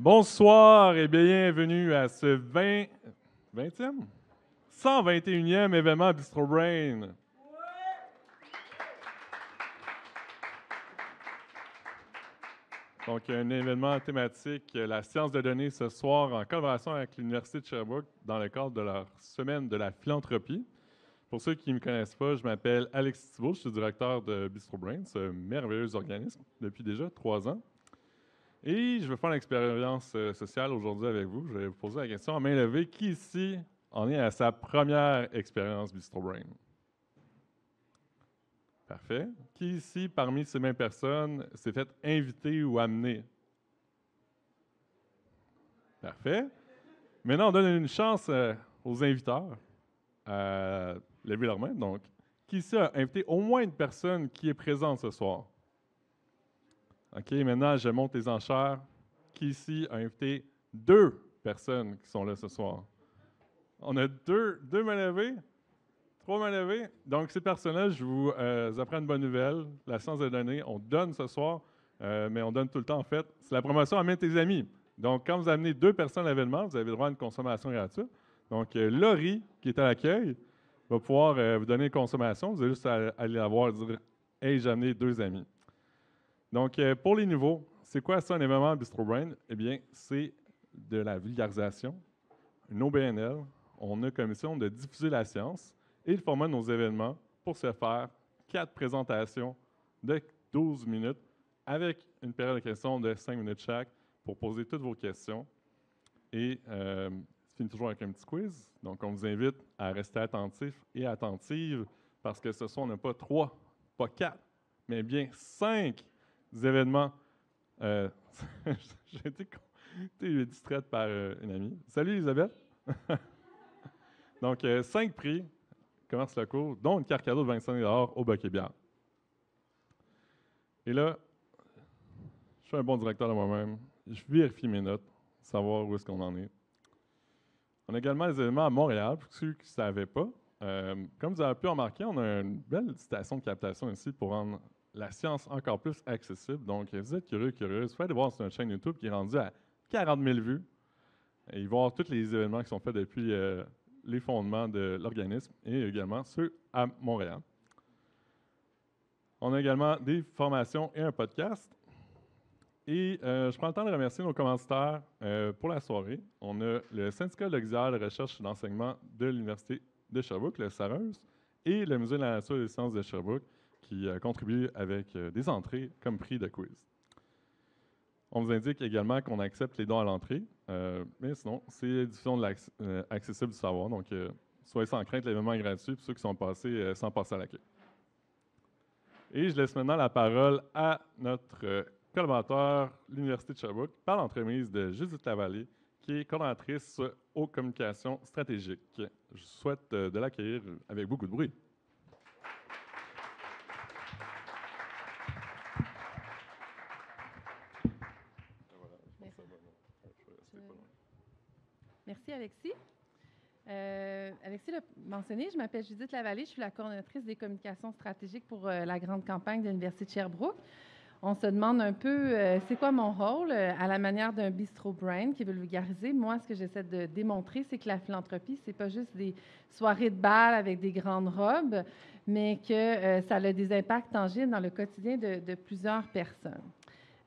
Bonsoir et bienvenue à ce 121e événement Bistro Brain. Donc, un événement thématique, la science de données ce soir en collaboration avec l'Université de Sherbrooke dans le cadre de leur semaine de la philanthropie. Pour ceux qui ne me connaissent pas, je m'appelle Alexis Thibault, je suis directeur de Bistro Brain, ce merveilleux organisme depuis déjà 3 ans. Et je vais faire l'expérience sociale aujourd'hui avec vous. Je vais vous poser la question à main levée. Qui ici en est à sa première expérience Bistro Brain? Parfait. Qui ici, parmi ces mêmes personnes, s'est fait inviter ou amener? Parfait. Maintenant, on donne une chance aux inviteurs à lever leur main. Donc, qui ici a invité au moins une personne qui est présente ce soir? OK, maintenant, je monte les enchères. Qui ici a invité 2 personnes qui sont là ce soir? On a deux mains levées, 3 mains levées. Donc, ces personnes-là, je vous apprends une bonne nouvelle. La science de données, on donne ce soir, mais on donne tout le temps, en fait. C'est la promotion Amène tes amis. Donc, quand vous amenez 2 personnes à l'événement, vous avez le droit à une consommation gratuite. Donc, Laurie, qui est à l'accueil, va pouvoir vous donner une consommation. Vous avez juste à aller la voir et dire « Hey, j'ai amené 2 amis ». Donc, pour les nouveaux, c'est quoi ça, un événement Bistro Brain? Eh bien, c'est de la vulgarisation, une OBNL. On a comme mission de diffuser la science et le format de nos événements pour se faire 4 présentations de 12 minutes avec une période de questions de 5 minutes chaque pour poser toutes vos questions. Et ça finit toujours avec un petit quiz. Donc, on vous invite à rester attentifs et attentives parce que ce soir, on n'a pas 3, pas 4, mais bien 5 événements. J'ai été distraite par une amie. Salut Elisabeth! Donc, 5 prix, commerce locaux, dont une carte cadeau de 25 $ au Bac et Bière. Et là, je suis un bon directeur de moi-même. Je vérifie mes notes, savoir où est-ce qu'on en est. On a également des événements à Montréal, pour ceux qui ne savaient pas. Comme vous avez pu remarquer, on a une belle station de captation ici pour rendre la science encore plus accessible. Donc, vous êtes curieuse, vous pouvez aller voir sur notre chaîne YouTube qui est rendue à 40 000 vues. Et voir tous les événements qui sont faits depuis les fondements de l'organisme et également ceux à Montréal. On a également des formations et un podcast. Et je prends le temps de remercier nos commanditaires pour la soirée. On a le Syndicat d'auxiliaires de recherche et d'enseignement de l'Université de Sherbrooke, le SAREUS, et le Musée de la nature et des sciences de Sherbrooke, qui contribuent avec des entrées comme prix de quiz. On vous indique également qu'on accepte les dons à l'entrée, mais sinon, c'est diffusion de accessible du savoir. Donc, soyez sans crainte, l'événement est gratuit pour ceux qui sont passés sans passer à l'accueil. Et je laisse maintenant la parole à notre collaborateur, l'Université de Sherbrooke, par l'entremise de Judith Lavallée, qui est coordonnatrice aux communications stratégiques. Je vous souhaite de l'accueillir avec beaucoup de bruit. Merci, Alexis. Alexis l'a mentionné, je m'appelle Judith Lavallée, je suis la coordonnatrice des communications stratégiques pour la grande campagne de l'Université de Sherbrooke. On se demande un peu, c'est quoi mon rôle à la manière d'un Bistro Brain qui veut le vulgariser. Moi, ce que j'essaie de démontrer, c'est que la philanthropie, c'est pas juste des soirées de bal avec des grandes robes, mais que ça a des impacts tangibles dans le quotidien de plusieurs personnes.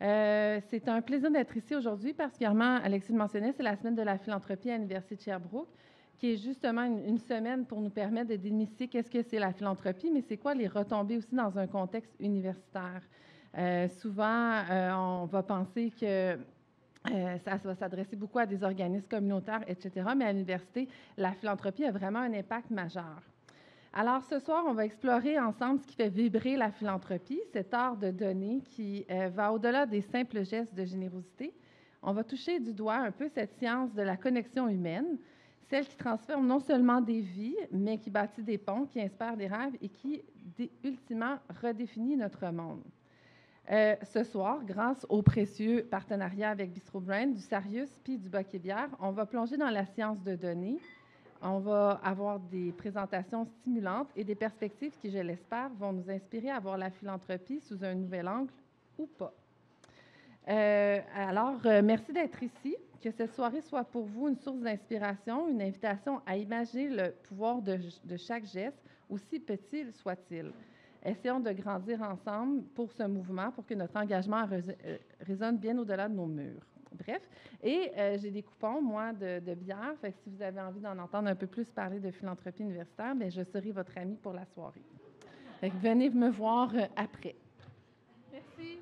C'est un plaisir d'être ici aujourd'hui, particulièrement, Alexis le mentionnait, c'est la semaine de la philanthropie à l'Université de Sherbrooke, qui est justement une semaine pour nous permettre de démystifier qu'est-ce que c'est la philanthropie, mais c'est quoi les retombées aussi dans un contexte universitaire. Souvent, on va penser que ça va s'adresser beaucoup à des organismes communautaires, etc., mais à l'université, la philanthropie a vraiment un impact majeur. Alors, ce soir, on va explorer ensemble ce qui fait vibrer la philanthropie, cet art de donner qui va au-delà des simples gestes de générosité. On va toucher du doigt un peu cette science de la connexion humaine, celle qui transforme non seulement des vies, mais qui bâtit des ponts, qui inspire des rêves et qui, ultimement, redéfinit notre monde. Ce soir, grâce au précieux partenariat avec Bistro Brain, du Sarius puis du Bac et Bière, on va plonger dans la science de donner. On va avoir des présentations stimulantes et des perspectives qui, je l'espère, vont nous inspirer à voir la philanthropie sous un nouvel angle ou pas. Merci d'être ici. Que cette soirée soit pour vous une source d'inspiration, une invitation à imaginer le pouvoir de chaque geste, aussi petit soit-il. Essayons de grandir ensemble pour ce mouvement, pour que notre engagement résonne bien au-delà de nos murs. Bref, j'ai des coupons, moi, de bière. Fait que si vous avez envie d'en entendre un peu plus parler de philanthropie universitaire, bien, je serai votre amie pour la soirée. Fait que venez me voir après. Merci.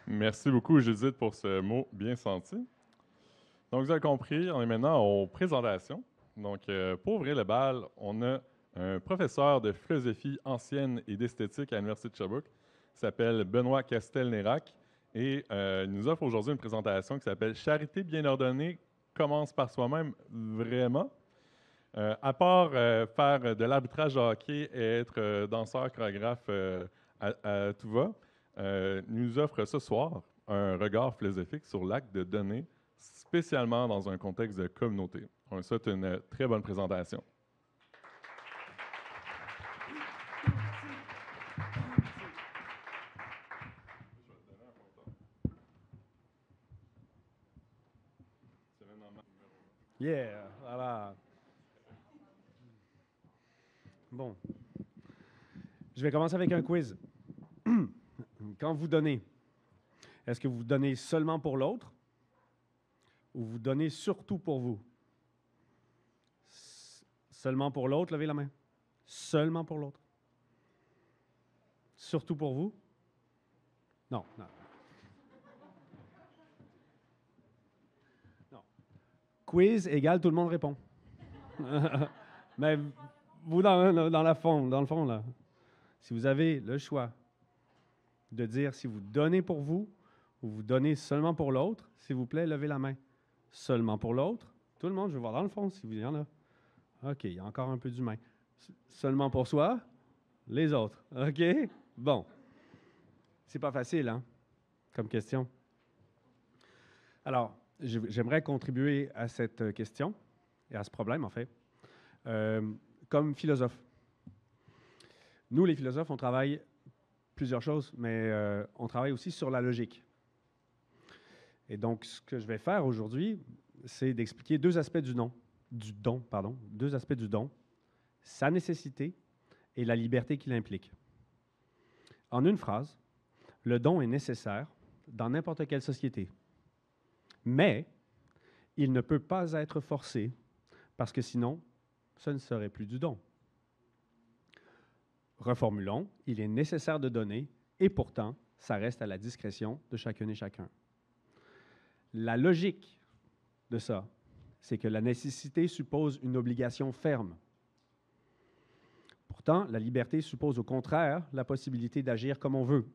Merci beaucoup, Judith, pour ce mot bien senti. Donc, vous avez compris, on est maintenant aux présentations. Donc, pour ouvrir le bal, on a un professeur de philosophie ancienne et d'esthétique à l'Université de Sherbrooke qui s'appelle Benoît Castel-Nérac et il nous offre aujourd'hui une présentation qui s'appelle « Charité bien ordonnée commence par soi-même, vraiment ». À part faire de l'arbitrage de hockey et être danseur, chorégraphe à tout va, il nous offre ce soir un regard philosophique sur l'acte de donner, spécialement dans un contexte de communauté. On lui souhaite une très bonne présentation. Yeah, voilà. Bon. Je vais commencer avec un quiz. Quand vous donnez, est-ce que vous donnez seulement pour l'autre ou vous donnez surtout pour vous? Seulement pour l'autre, levez la main. Seulement pour l'autre. Surtout pour vous? Non, non. Non. Quiz égale tout le monde répond. Mais vous, dans le fond, là, si vous avez le choix de dire si vous donnez pour vous ou vous donnez seulement pour l'autre, s'il vous plaît, levez la main. Seulement pour l'autre. Tout le monde, je vais voir dans le fond s'il y en a. OK, il y a encore un peu d'humain. Seulement pour soi, les autres. OK? Bon. C'est pas facile, hein, comme question. Alors, j'aimerais contribuer à cette question et à ce problème, en fait, comme philosophe. Nous, les philosophes, on travaille plusieurs choses, mais on travaille aussi sur la logique. Et donc, ce que je vais faire aujourd'hui, c'est d'expliquer deux aspects du don, deux aspects du don, sa nécessité et la liberté qu'il implique. En une phrase, le don est nécessaire dans n'importe quelle société, mais il ne peut pas être forcé parce que sinon, ce ne serait plus du don. Reformulons, il est nécessaire de donner et pourtant, ça reste à la discrétion de chacune et chacun. La logique de ça, c'est que la nécessité suppose une obligation ferme. Pourtant, la liberté suppose au contraire la possibilité d'agir comme on veut.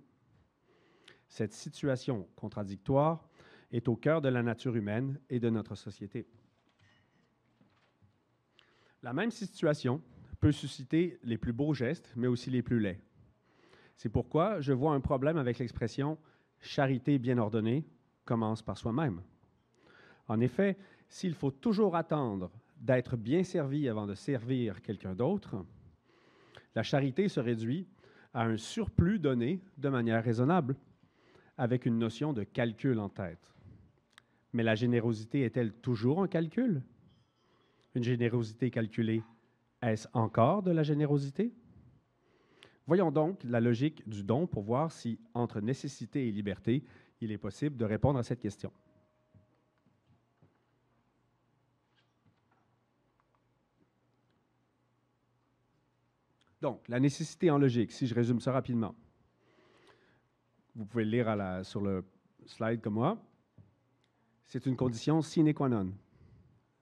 Cette situation contradictoire est au cœur de la nature humaine et de notre société. La même situation peut susciter les plus beaux gestes, mais aussi les plus laids. C'est pourquoi je vois un problème avec l'expression « charité bien ordonnée commence par soi-même ». En effet, s'il faut toujours attendre d'être bien servi avant de servir quelqu'un d'autre, la charité se réduit à un surplus donné de manière raisonnable, avec une notion de calcul en tête. Mais la générosité est-elle toujours un calcul? Une générosité calculée, est-ce encore de la générosité? Voyons donc la logique du don pour voir si, entre nécessité et liberté, il est possible de répondre à cette question. Donc, la nécessité en logique, si je résume ça rapidement. Vous pouvez le lire sur le slide comme moi. C'est une condition sine qua non,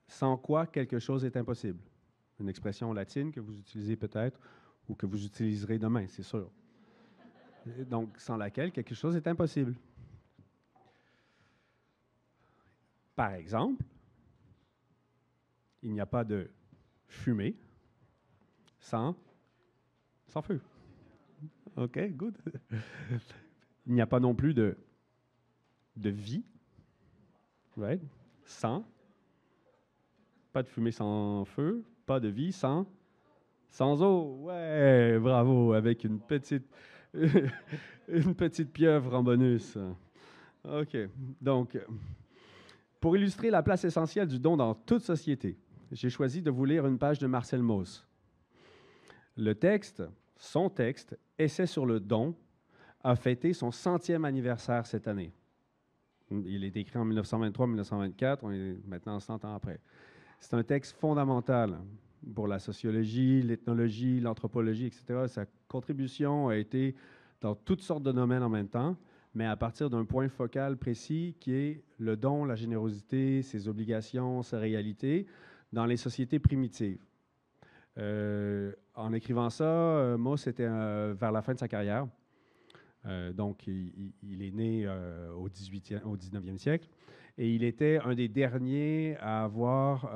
sans quoi quelque chose est impossible. Une expression latine que vous utilisez peut-être ou que vous utiliserez demain, c'est sûr. Donc, sans laquelle quelque chose est impossible. Par exemple, il n'y a pas de fumée sans feu. OK, good. Il n'y a pas non plus de vie, right? Pas de fumée sans feu, pas de vie sans Sans eau, ouais, bravo, avec une petite, une petite pieuvre en bonus. OK. Donc, pour illustrer la place essentielle du don dans toute société, j'ai choisi de vous lire une page de Marcel Mauss. Le texte, son texte, Essai sur le don, a fêté son 100e anniversaire cette année. Il est écrit en 1923-1924, on est maintenant 100 ans après. C'est un texte fondamental pour la sociologie, l'ethnologie, l'anthropologie, etc. Sa contribution a été dans toutes sortes de domaines en même temps, mais à partir d'un point focal précis qui est le don, la générosité, ses obligations, sa réalité dans les sociétés primitives. En écrivant ça, Mauss était vers la fin de sa carrière. Donc, il est né au 19e siècle et il était un des derniers à avoir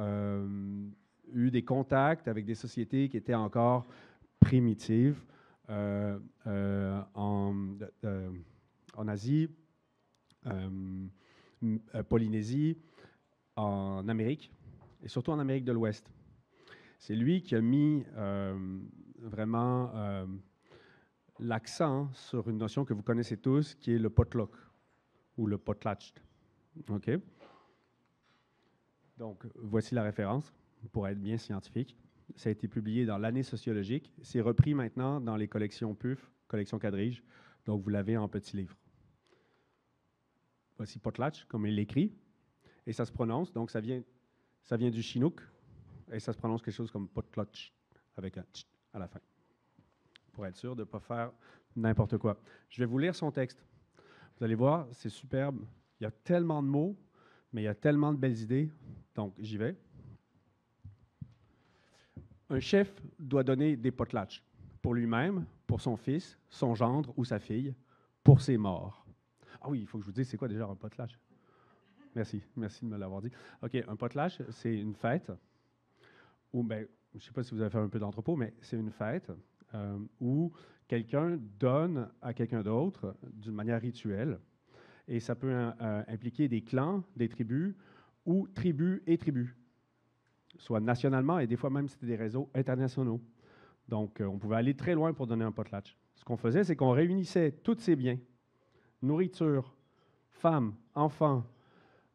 eu des contacts avec des sociétés qui étaient encore primitives en Asie, Polynésie, en Amérique et surtout en Amérique de l'Ouest. C'est lui qui a mis vraiment l'accent sur une notion que vous connaissez tous, qui est le potluck ou le potlatch. OK? Donc, voici la référence pour être bien scientifique. Ça a été publié dans l'année sociologique. C'est repris maintenant dans les collections PUF, collections Quadrige. Donc, vous l'avez en petit livre. Voici potlatch, comme il l'écrit. Et ça se prononce, donc ça vient du chinook. Et ça se prononce quelque chose comme potlatch, avec un tch à la fin, pour être sûr de ne pas faire n'importe quoi. Je vais vous lire son texte. Vous allez voir, c'est superbe. Il y a tellement de mots, mais il y a tellement de belles idées. Donc, j'y vais. Un chef doit donner des potlatches pour lui-même, pour son fils, son gendre ou sa fille, pour ses morts. Ah oui, il faut que je vous dise, c'est quoi déjà un potlatch? Merci de me l'avoir dit. OK, un potlatch, c'est une fête où, ben, je ne sais pas si vous avez fait un peu d'entrepôt, mais c'est une fête où quelqu'un donne à quelqu'un d'autre d'une manière rituelle. Et ça peut impliquer des clans, des tribus, ou tribus et tribus, soit nationalement, et des fois même c'était des réseaux internationaux. Donc, on pouvait aller très loin pour donner un potlatch. Ce qu'on faisait, c'est qu'on réunissait tous ces biens, nourriture, femmes, enfants,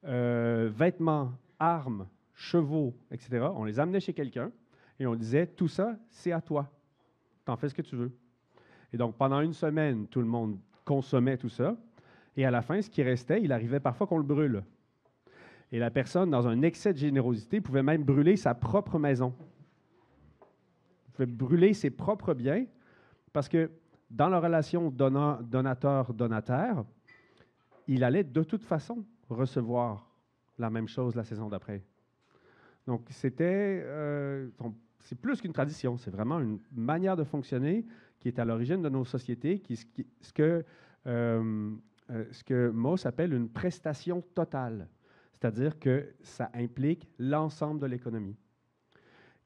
vêtements, armes, chevaux, etc. On les amenait chez quelqu'un et on disait, tout ça, c'est à toi. T'en fais ce que tu veux. Et donc, pendant une semaine, tout le monde consommait tout ça. Et à la fin, ce qui restait, il arrivait parfois qu'on le brûle. Et la personne, dans un excès de générosité, pouvait même brûler sa propre maison. Il pouvait brûler ses propres biens parce que dans la relation donateur-donateur, il allait de toute façon recevoir la même chose la saison d'après. Donc, c'est plus qu'une tradition, c'est vraiment une manière de fonctionner qui est à l'origine de nos sociétés, ce que Mauss appelle une prestation totale, c'est-à-dire que ça implique l'ensemble de l'économie,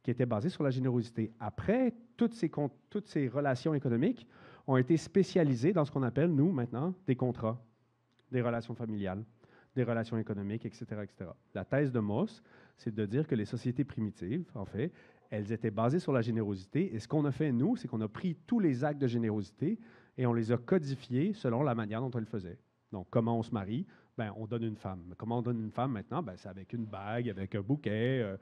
qui était basée sur la générosité. Après, toutes ces relations économiques ont été spécialisées dans ce qu'on appelle, nous, maintenant, des contrats, des relations familiales, des relations économiques, etc., etc. La thèse de Mauss, c'est de dire que les sociétés primitives, en fait, elles étaient basées sur la générosité. Et ce qu'on a fait, nous, c'est qu'on a pris tous les actes de générosité et on les a codifiés selon la manière dont on le faisait. Donc, comment on se marie? Ben, on donne une femme. Comment on donne une femme maintenant? Ben, c'est avec une bague, avec un bouquet,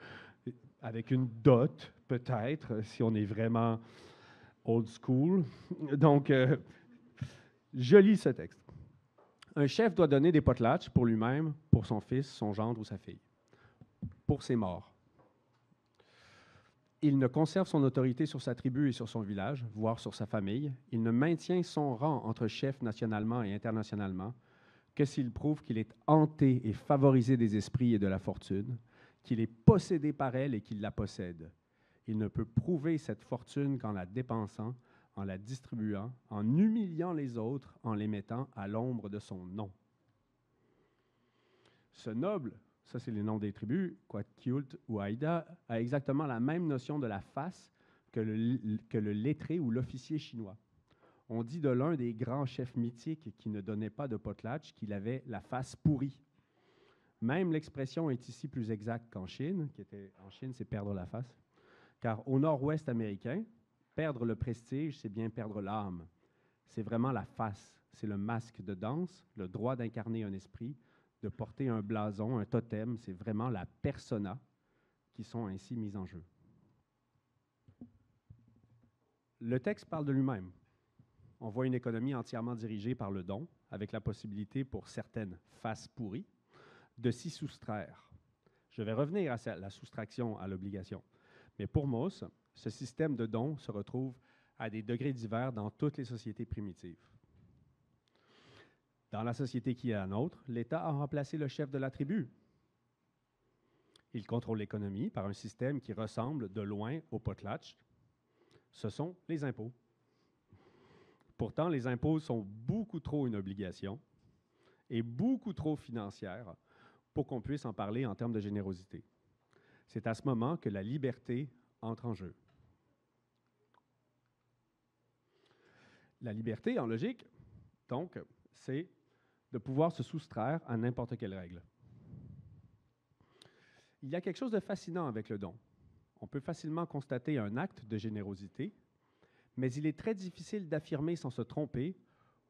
avec une dot, peut-être, si on est vraiment old school. Donc, je lis ce texte. Un chef doit donner des potlatches pour lui-même, pour son fils, son gendre ou sa fille, pour ses morts. Il ne conserve son autorité sur sa tribu et sur son village, voire sur sa famille. Il ne maintient son rang entre chefs nationalement et internationalement que s'il prouve qu'il est hanté et favorisé des esprits et de la fortune, qu'il est possédé par elle et qu'il la possède. Il ne peut prouver cette fortune qu'en la dépensant, en la distribuant, en humiliant les autres, en les mettant à l'ombre de son nom. Ce noble, ça c'est les noms des tribus, Quatkiult ou Haïda, a exactement la même notion de la face que le lettré ou l'officier chinois. On dit de l'un des grands chefs mythiques qui ne donnait pas de potlatch qu'il avait la face pourrie. Même l'expression est ici plus exacte qu'en Chine, en Chine c'est perdre la face, car au nord-ouest américain, perdre le prestige, c'est bien perdre l'âme. C'est vraiment la face, c'est le masque de danse, le droit d'incarner un esprit, de porter un blason, un totem, c'est vraiment la persona qui sont ainsi mises en jeu. Le texte parle de lui-même. On voit une économie entièrement dirigée par le don, avec la possibilité pour certaines faces pourries de s'y soustraire. Je vais revenir à la soustraction à l'obligation. Mais pour Mauss, ce système de don se retrouve à des degrés divers dans toutes les sociétés primitives. Dans la société qui est la nôtre, l'État a remplacé le chef de la tribu. Il contrôle l'économie par un système qui ressemble de loin au potlatch. Ce sont les impôts. Pourtant, les impôts sont beaucoup trop une obligation et beaucoup trop financière pour qu'on puisse en parler en termes de générosité. C'est à ce moment que la liberté entre en jeu. La liberté, en logique, donc, c'est de pouvoir se soustraire à n'importe quelle règle. Il y a quelque chose de fascinant avec le don. On peut facilement constater un acte de générosité, mais il est très difficile d'affirmer sans se tromper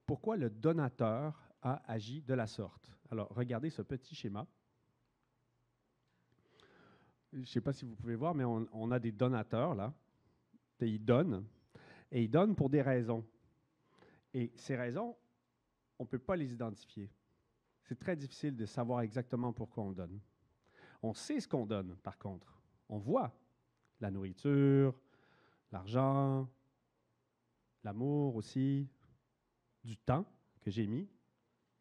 pourquoi le donateur a agi de la sorte. Alors, regardez ce petit schéma. Je ne sais pas si vous pouvez voir, mais on a des donateurs, là. Et ils donnent pour des raisons. Et ces raisons, on ne peut pas les identifier. C'est très difficile de savoir exactement pourquoi on donne. On sait ce qu'on donne, par contre. On voit la nourriture, l'argent, l'amour aussi, du temps que j'ai mis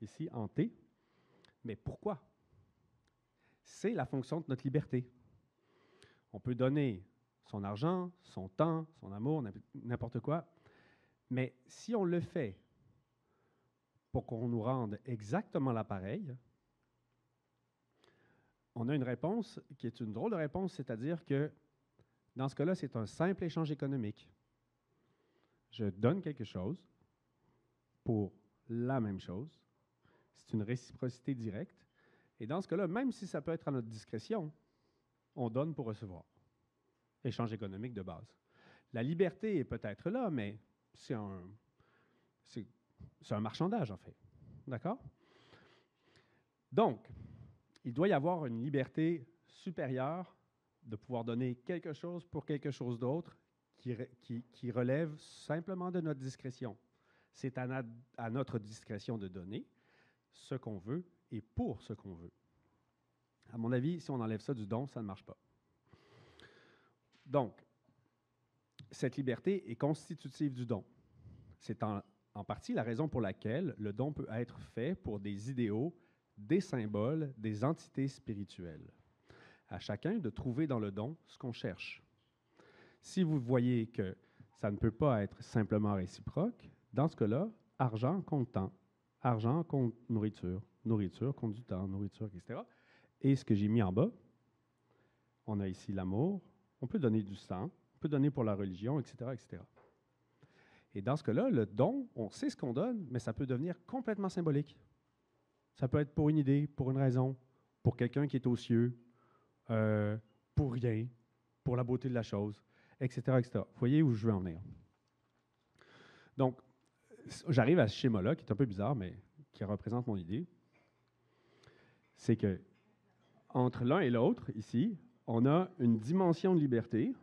ici en T. Mais pourquoi? C'est la fonction de notre liberté. On peut donner son argent, son temps, son amour, n'importe quoi. Mais si on le fait pour qu'on nous rende exactement l'appareil, on a une réponse qui est une drôle de réponse, c'est-à-dire que dans ce cas-là, c'est un simple échange économique. Je donne quelque chose pour la même chose. C'est une réciprocité directe. Et dans ce cas-là, même si ça peut être à notre discrétion, on donne pour recevoir. Échange économique de base. La liberté est peut-être là, mais c'est un marchandage, en fait. D'accord? Donc, il doit y avoir une liberté supérieure de pouvoir donner quelque chose pour quelque chose d'autre qui relève simplement de notre discrétion. C'est à notre discrétion de donner ce qu'on veut et pour ce qu'on veut. À mon avis, si on enlève ça du don, ça ne marche pas. Donc, cette liberté est constitutive du don. C'est en partie la raison pour laquelle le don peut être fait pour des idéaux, des symboles, des entités spirituelles. À chacun de trouver dans le don ce qu'on cherche. Si vous voyez que ça ne peut pas être simplement réciproque, dans ce cas-là, argent compte temps, argent compte nourriture, nourriture compte du temps, nourriture, etc. Et ce que j'ai mis en bas, on a ici l'amour, on peut donner du sang, on peut donner pour la religion, etc., etc. Et dans ce cas-là, le don, on sait ce qu'on donne, mais ça peut devenir complètement symbolique. Ça peut être pour une idée, pour une raison, pour quelqu'un qui est aux cieux, pour rien, pour la beauté de la chose, etc., etc. Vous voyez où je veux en venir. Donc, j'arrive à ce schéma-là, qui est un peu bizarre, mais qui représente mon idée. C'est que entre l'un et l'autre, ici, on a une dimension de liberté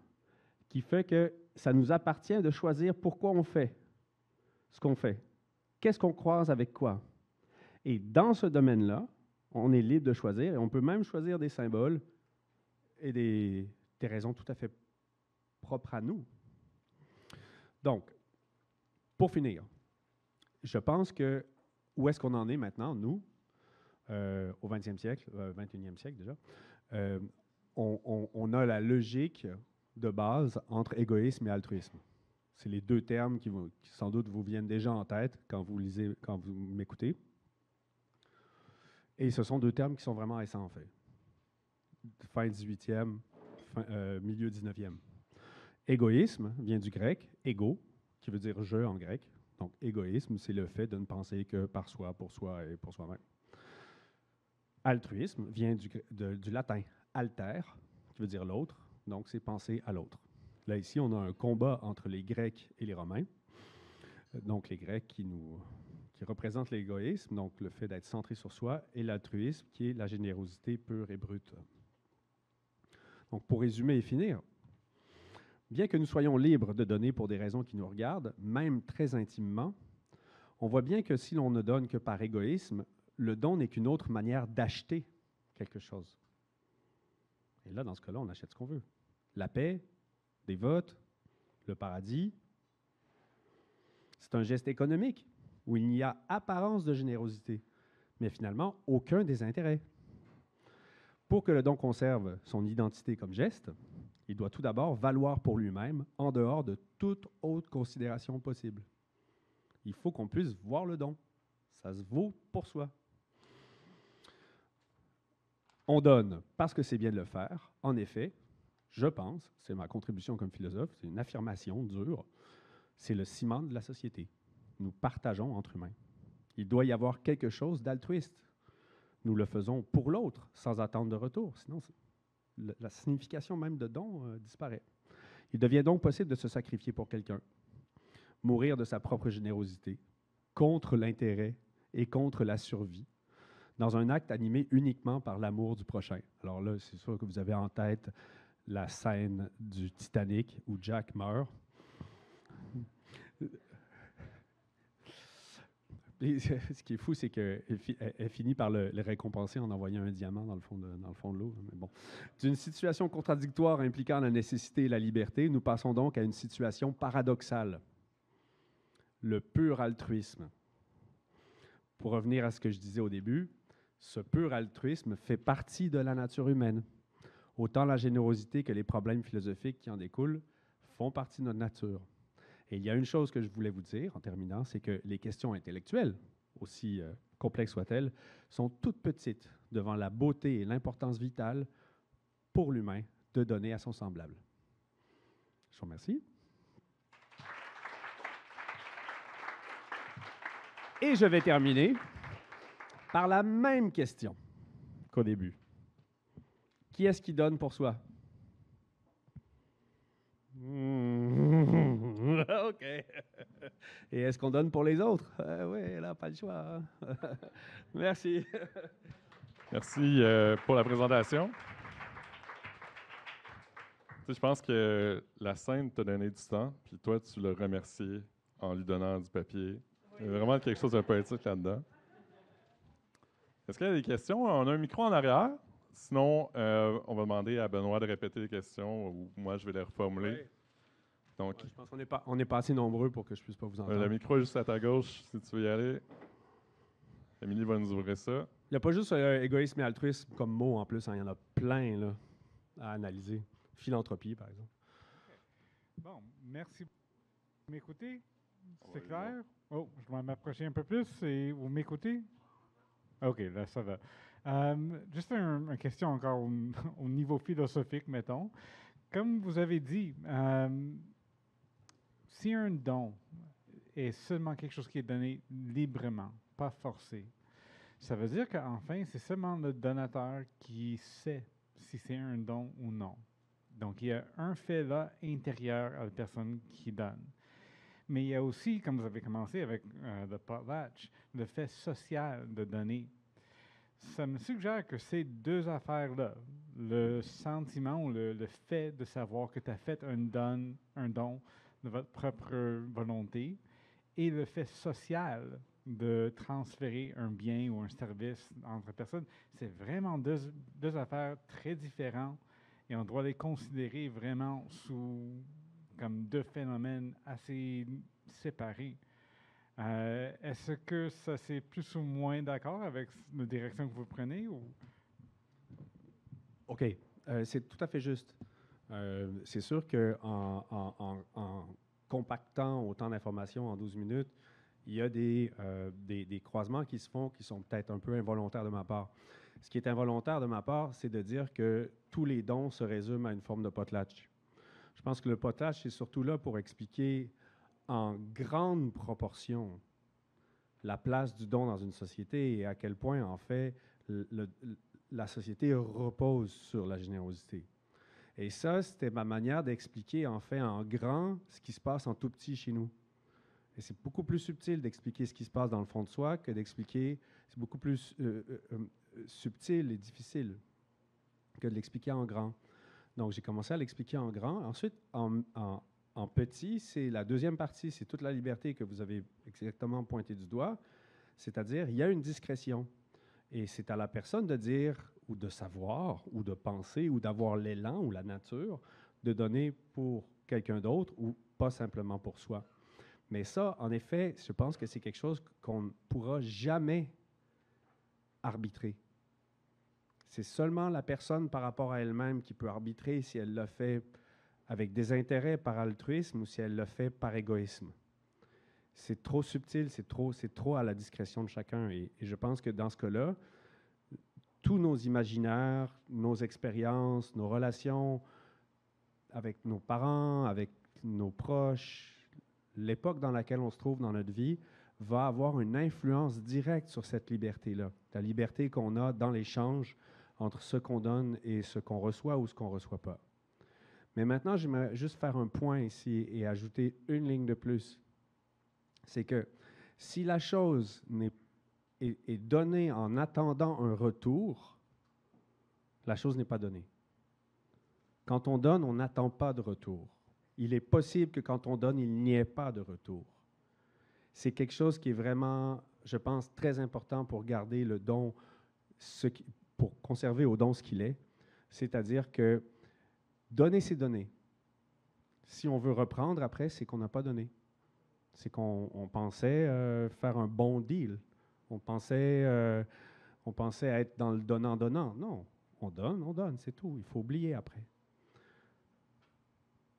qui fait que ça nous appartient de choisir pourquoi on fait ce qu'on fait. Qu'est-ce qu'on croise avec quoi? Et dans ce domaine-là, on est libre de choisir et on peut même choisir des symboles et des raisons tout à fait propres à nous. Donc, pour finir, je pense que où est-ce qu'on en est maintenant, nous, au 20e siècle, 21e siècle déjà, on a la logique de base entre égoïsme et altruisme. C'est les deux termes qui sans doute vous viennent déjà en tête quand vous m'écoutez. Et ce sont deux termes qui sont vraiment récents, en fait. Fin 18e, milieu 19e. Égoïsme vient du grec « égo », qui veut dire « je » en grec. Donc, égoïsme, c'est le fait de ne penser que par soi, pour soi et pour soi-même. Altruisme vient du latin « alter », qui veut dire « l'autre », donc c'est penser à l'autre. Là, ici, on a un combat entre les Grecs et les Romains. Donc, les Grecs qui représentent l'égoïsme, donc le fait d'être centré sur soi, et l'altruisme, qui est la générosité pure et brute. Donc, pour résumer et finir, bien que nous soyons libres de donner pour des raisons qui nous regardent, même très intimement, on voit bien que si l'on ne donne que par égoïsme, le don n'est qu'une autre manière d'acheter quelque chose. Et là, dans ce cas-là, on achète ce qu'on veut. La paix, des votes, le paradis. C'est un geste économique où il n'y a apparence de générosité, mais finalement aucun désintérêt. Pour que le don conserve son identité comme geste, il doit tout d'abord valoir pour lui-même en dehors de toute autre considération possible. Il faut qu'on puisse voir le don. Ça se vaut pour soi. On donne parce que c'est bien de le faire. En effet, je pense, c'est ma contribution comme philosophe, c'est une affirmation dure, c'est le ciment de la société. Nous partageons entre humains. Il doit y avoir quelque chose d'altruiste. Nous le faisons pour l'autre, sans attendre de retour. Sinon, la signification même de don disparaît. Il devient donc possible de se sacrifier pour quelqu'un, mourir de sa propre générosité, contre l'intérêt et contre la survie, dans un acte animé uniquement par l'amour du prochain. Alors là, c'est sûr que vous avez en tête la scène du Titanic où Jack meurt. Et ce qui est fou, c'est qu'elle finit par le récompenser en envoyant un diamant dans le fond de l'eau. Mais bon. D'une situation contradictoire impliquant la nécessité et la liberté, nous passons donc à une situation paradoxale. Le pur altruisme. Pour revenir à ce que je disais au début, ce pur altruisme fait partie de la nature humaine. Autant la générosité que les problèmes philosophiques qui en découlent font partie de notre nature. Et il y a une chose que je voulais vous dire en terminant, c'est que les questions intellectuelles, aussi complexes soient-elles, sont toutes petites devant la beauté et l'importance vitale pour l'humain de donner à son semblable. Je vous remercie. Et je vais terminer par la même question qu'au début. Qui est-ce qui donne pour soi? OK. Et est-ce qu'on donne pour les autres? Oui, là, pas le choix. Hein? Merci. Merci pour la présentation. Tu sais, je pense que la scène t'a donné du temps, puis toi, tu l'as remercié en lui donnant du papier. Il y a vraiment quelque chose de poétique là-dedans. Est-ce qu'il y a des questions? On a un micro en arrière. Sinon, on va demander à Benoît de répéter les questions ou moi, je vais les reformuler. Oui. Donc, Je pense qu'on n'est pas assez nombreux pour que je puisse pas vous entendre. le micro est juste à ta gauche, si tu veux y aller. Émilie va nous ouvrir ça. Il n'y a pas juste égoïsme et altruisme comme mot en plus. Hein. Il y en a plein là, à analyser. Philanthropie, par exemple. Bon, merci. Vous m'écoutez? C'est clair? Oh, je vais m'approcher un peu plus et vous m'écoutez? OK, là, ça va. Juste une question encore au niveau philosophique, mettons. Comme vous avez dit, si un don est seulement quelque chose qui est donné librement, pas forcé, ça veut dire qu'enfin, c'est seulement le donateur qui sait si c'est un don ou non. Donc, il y a un fait là intérieur à la personne qui donne. Mais il y a aussi, comme vous avez commencé avec le potlatch, le fait social de donner. Ça me suggère que ces deux affaires-là, le sentiment ou le fait de savoir que tu as fait un don de votre propre volonté, et le fait social de transférer un bien ou un service entre personnes, c'est vraiment deux affaires très différentes et on doit les considérer vraiment comme deux phénomènes assez séparés. Est-ce que ça c'est plus ou moins d'accord avec la direction que vous prenez? Ou? OK. C'est tout à fait juste. C'est sûr qu'en compactant autant d'informations en 12 minutes, il y a des croisements qui se font qui sont peut-être un peu involontaires de ma part. Ce qui est involontaire de ma part, c'est de dire que tous les dons se résument à une forme de potlatch. Je pense que le potlatch est surtout là pour expliquer en grande proportion la place du don dans une société et à quel point, en fait, la société repose sur la générosité. Et ça, c'était ma manière d'expliquer en fait en grand ce qui se passe en tout petit chez nous. Et c'est beaucoup plus subtil d'expliquer ce qui se passe dans le fond de soi que d'expliquer, c'est beaucoup plus subtil et difficile que de l'expliquer en grand. Donc, j'ai commencé à l'expliquer en grand. Ensuite, en petit, c'est la deuxième partie, c'est toute la liberté que vous avez exactement pointé du doigt. C'est-à-dire, il y a une discrétion. Et c'est à la personne de dire, ou de savoir, ou de penser, ou d'avoir l'élan, ou la nature, de donner pour quelqu'un d'autre, ou pas simplement pour soi. Mais ça, en effet, je pense que c'est quelque chose qu'on ne pourra jamais arbitrer. C'est seulement la personne par rapport à elle-même qui peut arbitrer si elle le fait avec des intérêts par altruisme ou si elle le fait par égoïsme. C'est trop subtil, c'est trop à la discrétion de chacun. Et je pense que dans ce cas-là, tous nos imaginaires, nos expériences, nos relations avec nos parents, avec nos proches, l'époque dans laquelle on se trouve dans notre vie va avoir une influence directe sur cette liberté-là. La liberté qu'on a dans l'échange entre ce qu'on donne et ce qu'on reçoit ou ce qu'on ne reçoit pas. Mais maintenant, j'aimerais juste faire un point ici et ajouter une ligne de plus. C'est que si la chose est donnée en attendant un retour, la chose n'est pas donnée. Quand on donne, on n'attend pas de retour. Il est possible que quand on donne, il n'y ait pas de retour. C'est quelque chose qui est vraiment, je pense, très important pour garder le don, pour conserver au don ce qu'il est. C'est-à-dire que donner, c'est donner. Si on veut reprendre après, c'est qu'on n'a pas donné. C'est qu'on pensait faire un bon deal. On pensait être dans le donnant-donnant. Non, on donne, c'est tout. Il faut oublier après.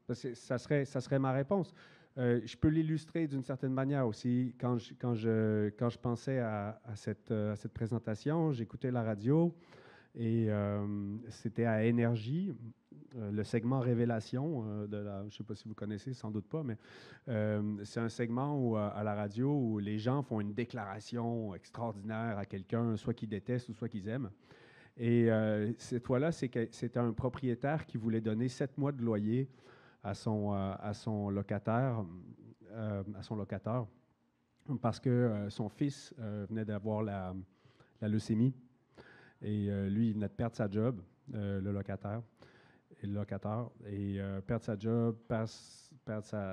Ça serait ma réponse. Je peux l'illustrer d'une certaine manière aussi. Quand je pensais à cette présentation, j'écoutais la radio et c'était à Énergie, le segment Révélation je ne sais pas si vous connaissez, sans doute pas, mais c'est un segment où, à la radio où les gens font une déclaration extraordinaire à quelqu'un, soit qu'ils détestent ou soit qu'ils aiment. Et cette fois-là, c'était un propriétaire qui voulait donner 7 mois de loyer à son locataire, parce que son fils venait d'avoir la leucémie. Et lui, il venait de perdre sa job, le locataire, perdre sa job, perdre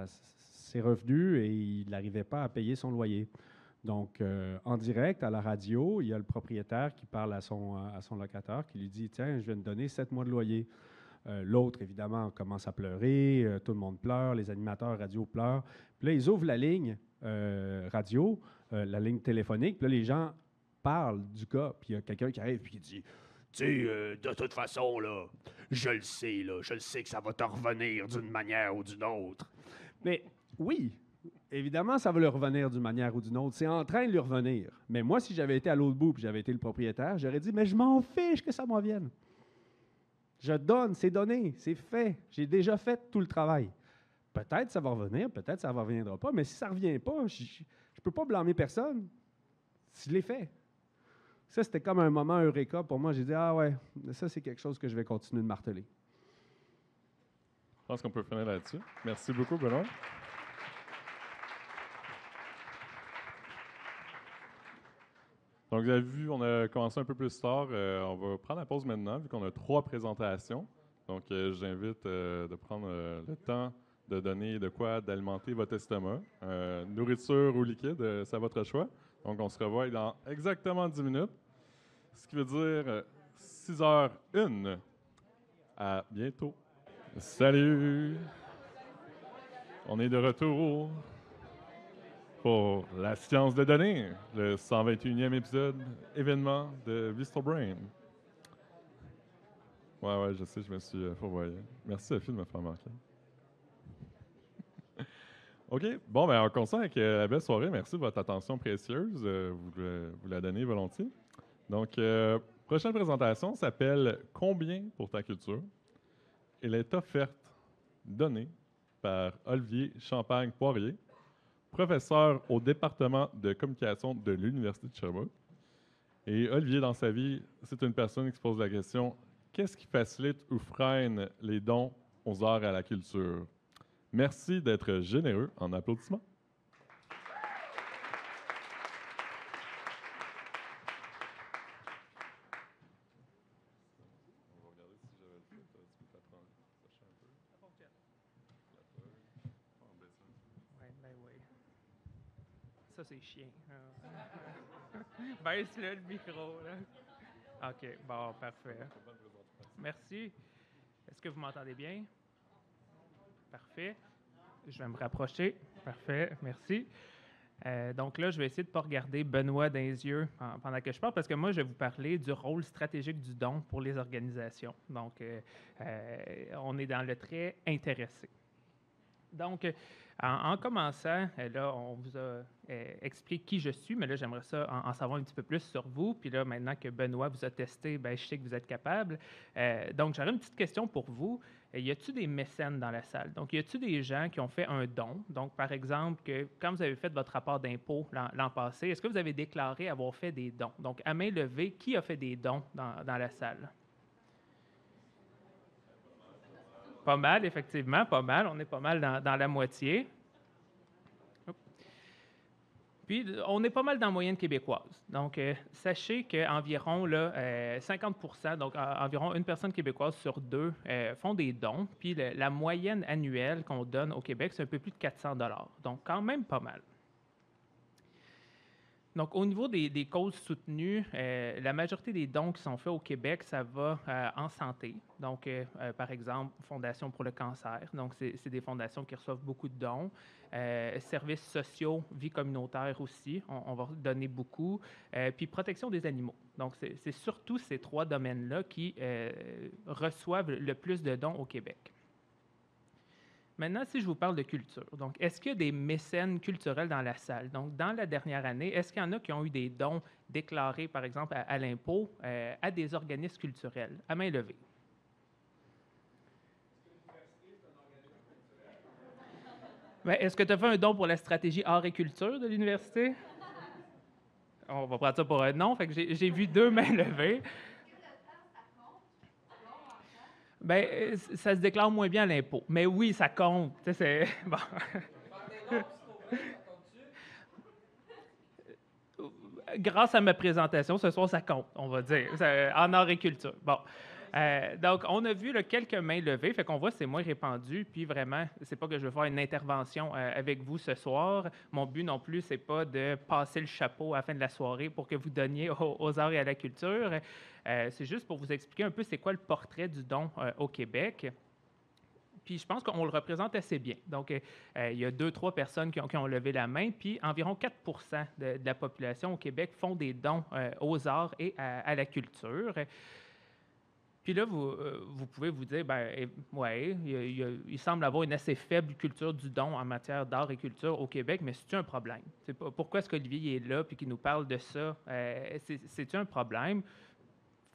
ses revenus, et il n'arrivait pas à payer son loyer. Donc, en direct, à la radio, il y a le propriétaire qui parle à son locataire, qui lui dit « Tiens, je viens de donner 7 mois de loyer ». L'autre, évidemment, commence à pleurer, tout le monde pleure, les animateurs radio pleurent. Puis là, ils ouvrent la ligne radio, la ligne téléphonique, puis là, les gens parlent du gars, puis il y a quelqu'un qui arrive puis qui dit « Tu sais, de toute façon, là, je le sais que ça va te revenir d'une manière ou d'une autre. » Mais oui, évidemment, ça va lui revenir d'une manière ou d'une autre. C'est en train de lui revenir. Mais moi, si j'avais été à l'autre bout puis j'avais été le propriétaire, j'aurais dit « Mais je m'en fiche que ça me revienne. Je donne, c'est donné, c'est fait. J'ai déjà fait tout le travail. Peut-être ça va revenir, peut-être ça ne reviendra pas, mais si ça ne revient pas, je ne peux pas blâmer personne. Je l'ai fait. » Ça, c'était comme un moment eureka pour moi. J'ai dit « Ah ouais, ça, c'est quelque chose que je vais continuer de marteler. » Je pense qu'on peut finir là-dessus. Merci beaucoup, Benoît. Donc, vous avez vu, on a commencé un peu plus tard. On va prendre la pause maintenant, vu qu'on a 3 présentations. Donc, j'invite de prendre le temps de donner de quoi d'alimenter votre estomac. Nourriture ou liquide, c'est à votre choix. Donc, on se revoit dans exactement 10 minutes. Ce qui veut dire 6h01. À bientôt. Salut! On est de retour pour La Science de donner, le 121e épisode, événement de VistaBrain. Ouais, je sais, je me suis fourvoyé. Merci, Sophie, de me faire remarquer. OK, bon, ben, on continue avec la belle soirée. Merci de votre attention précieuse. Vous la donnez volontiers. Donc, prochaine présentation s'appelle « Combien pour ta culture ?» Elle est offerte, donnée par Olivier Champagne-Poirier, professeur au département de communication de l'Université de Sherbrooke. Et Olivier, dans sa vie, c'est une personne qui se pose la question qu'est-ce qui facilite ou freine les dons aux arts et à la culture? Merci d'être généreux en applaudissements. Ça, c'est chiant. Baisse-le, le micro. Là. OK, bon, parfait. Merci. Est-ce que vous m'entendez bien? Parfait. Je vais me rapprocher. Parfait, merci. Donc là, je vais essayer de ne pas regarder Benoît dans les yeux pendant que je parle, parce que moi, je vais vous parler du rôle stratégique du don pour les organisations. Donc, on est dans le très intéressé. Donc, en commençant, là, on vous a expliqué qui je suis, mais là, j'aimerais ça en savoir un petit peu plus sur vous. Puis là, maintenant que Benoît vous a testé, bien, je sais que vous êtes capable. Donc, j'aurais une petite question pour vous. Y a-t-il des mécènes dans la salle? Donc, y a-t-il des gens qui ont fait un don? Donc, par exemple, que quand vous avez fait votre rapport d'impôt l'an passé, est-ce que vous avez déclaré avoir fait des dons? Donc, à main levée, qui a fait des dons dans la salle? Pas mal, effectivement, pas mal. On est pas mal dans la moitié. Puis, on est pas mal dans la moyenne québécoise. Donc, sachez qu'environ 50 donc environ une personne québécoise sur deux font des dons. Puis, la moyenne annuelle qu'on donne au Québec, c'est un peu plus de 400 $. Donc, quand même pas mal. Donc, au niveau des causes soutenues, la majorité des dons qui sont faits au Québec, ça va en santé. Donc, par exemple, Fondation pour le cancer. Donc, c'est des fondations qui reçoivent beaucoup de dons. Services sociaux, vie communautaire aussi, on va donner beaucoup. Puis, protection des animaux. Donc, c'est surtout ces trois domaines-là qui reçoivent le plus de dons au Québec. Maintenant, si je vous parle de culture, donc est-ce qu'il y a des mécènes culturels dans la salle? Donc, dans la dernière année, est-ce qu'il y en a qui ont eu des dons déclarés, par exemple, à l'impôt, à des organismes culturels? À main levée. Ben, est-ce que tu as fait un don pour la stratégie art et culture de l'université? On va prendre ça pour un non, fait que j'ai vu 2 mains levées. Bien, ça se déclare moins bien à l'impôt. Mais oui, ça compte. C'est bon. Grâce à ma présentation, ce soir, ça compte, on va dire, en art et culture. Bon. Donc, on a vu quelques mains levées, fait qu'on voit que c'est moins répandu, puis vraiment, c'est pas que je veux faire une intervention avec vous ce soir. Mon but non plus, c'est pas de passer le chapeau à la fin de la soirée pour que vous donniez aux arts et à la culture. C'est juste pour vous expliquer un peu c'est quoi le portrait du don au Québec. Puis je pense qu'on le représente assez bien. Donc, il y a 2-3 personnes qui ont levé la main, puis environ 4 de la population au Québec font des dons aux arts et à la culture. Puis là, vous pouvez vous dire, oui, il semble avoir une assez faible culture du don en matière d'art et culture au Québec, mais c'est-tu un problème? Pourquoi est-ce qu'Olivier est là et qu'il nous parle de ça? C'est-tu un problème?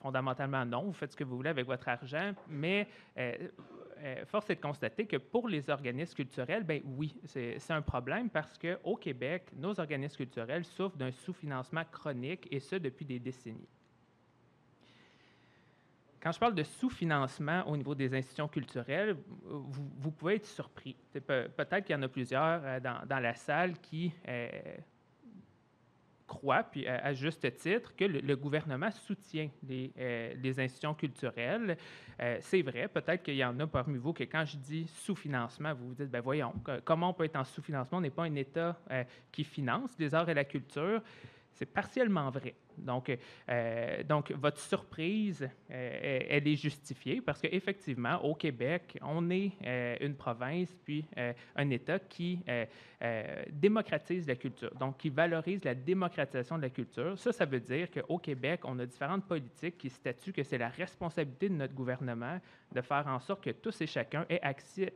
Fondamentalement, non. Vous faites ce que vous voulez avec votre argent, mais force est de constater que pour les organismes culturels, bien oui, c'est un problème parce qu'au Québec, nos organismes culturels souffrent d'un sous-financement chronique, et ce, depuis des décennies. Quand je parle de sous-financement au niveau des institutions culturelles, vous pouvez être surpris. Peut-être qu'il y en a plusieurs dans la salle qui croient, puis à juste titre, que le gouvernement soutient les institutions culturelles. C'est vrai, peut-être qu'il y en a parmi vous que quand je dis sous-financement, vous vous dites, voyons, comment on peut être en sous-financement? On n'est pas un État qui finance les arts et la culture. C'est partiellement vrai. Donc, votre surprise, elle est justifiée parce qu'effectivement, au Québec, on est une province puis un État qui démocratise la culture, donc qui valorise la démocratisation de la culture. Ça veut dire qu'au Québec, on a différentes politiques qui statuent que c'est la responsabilité de notre gouvernement de faire en sorte que tous et chacun aient accès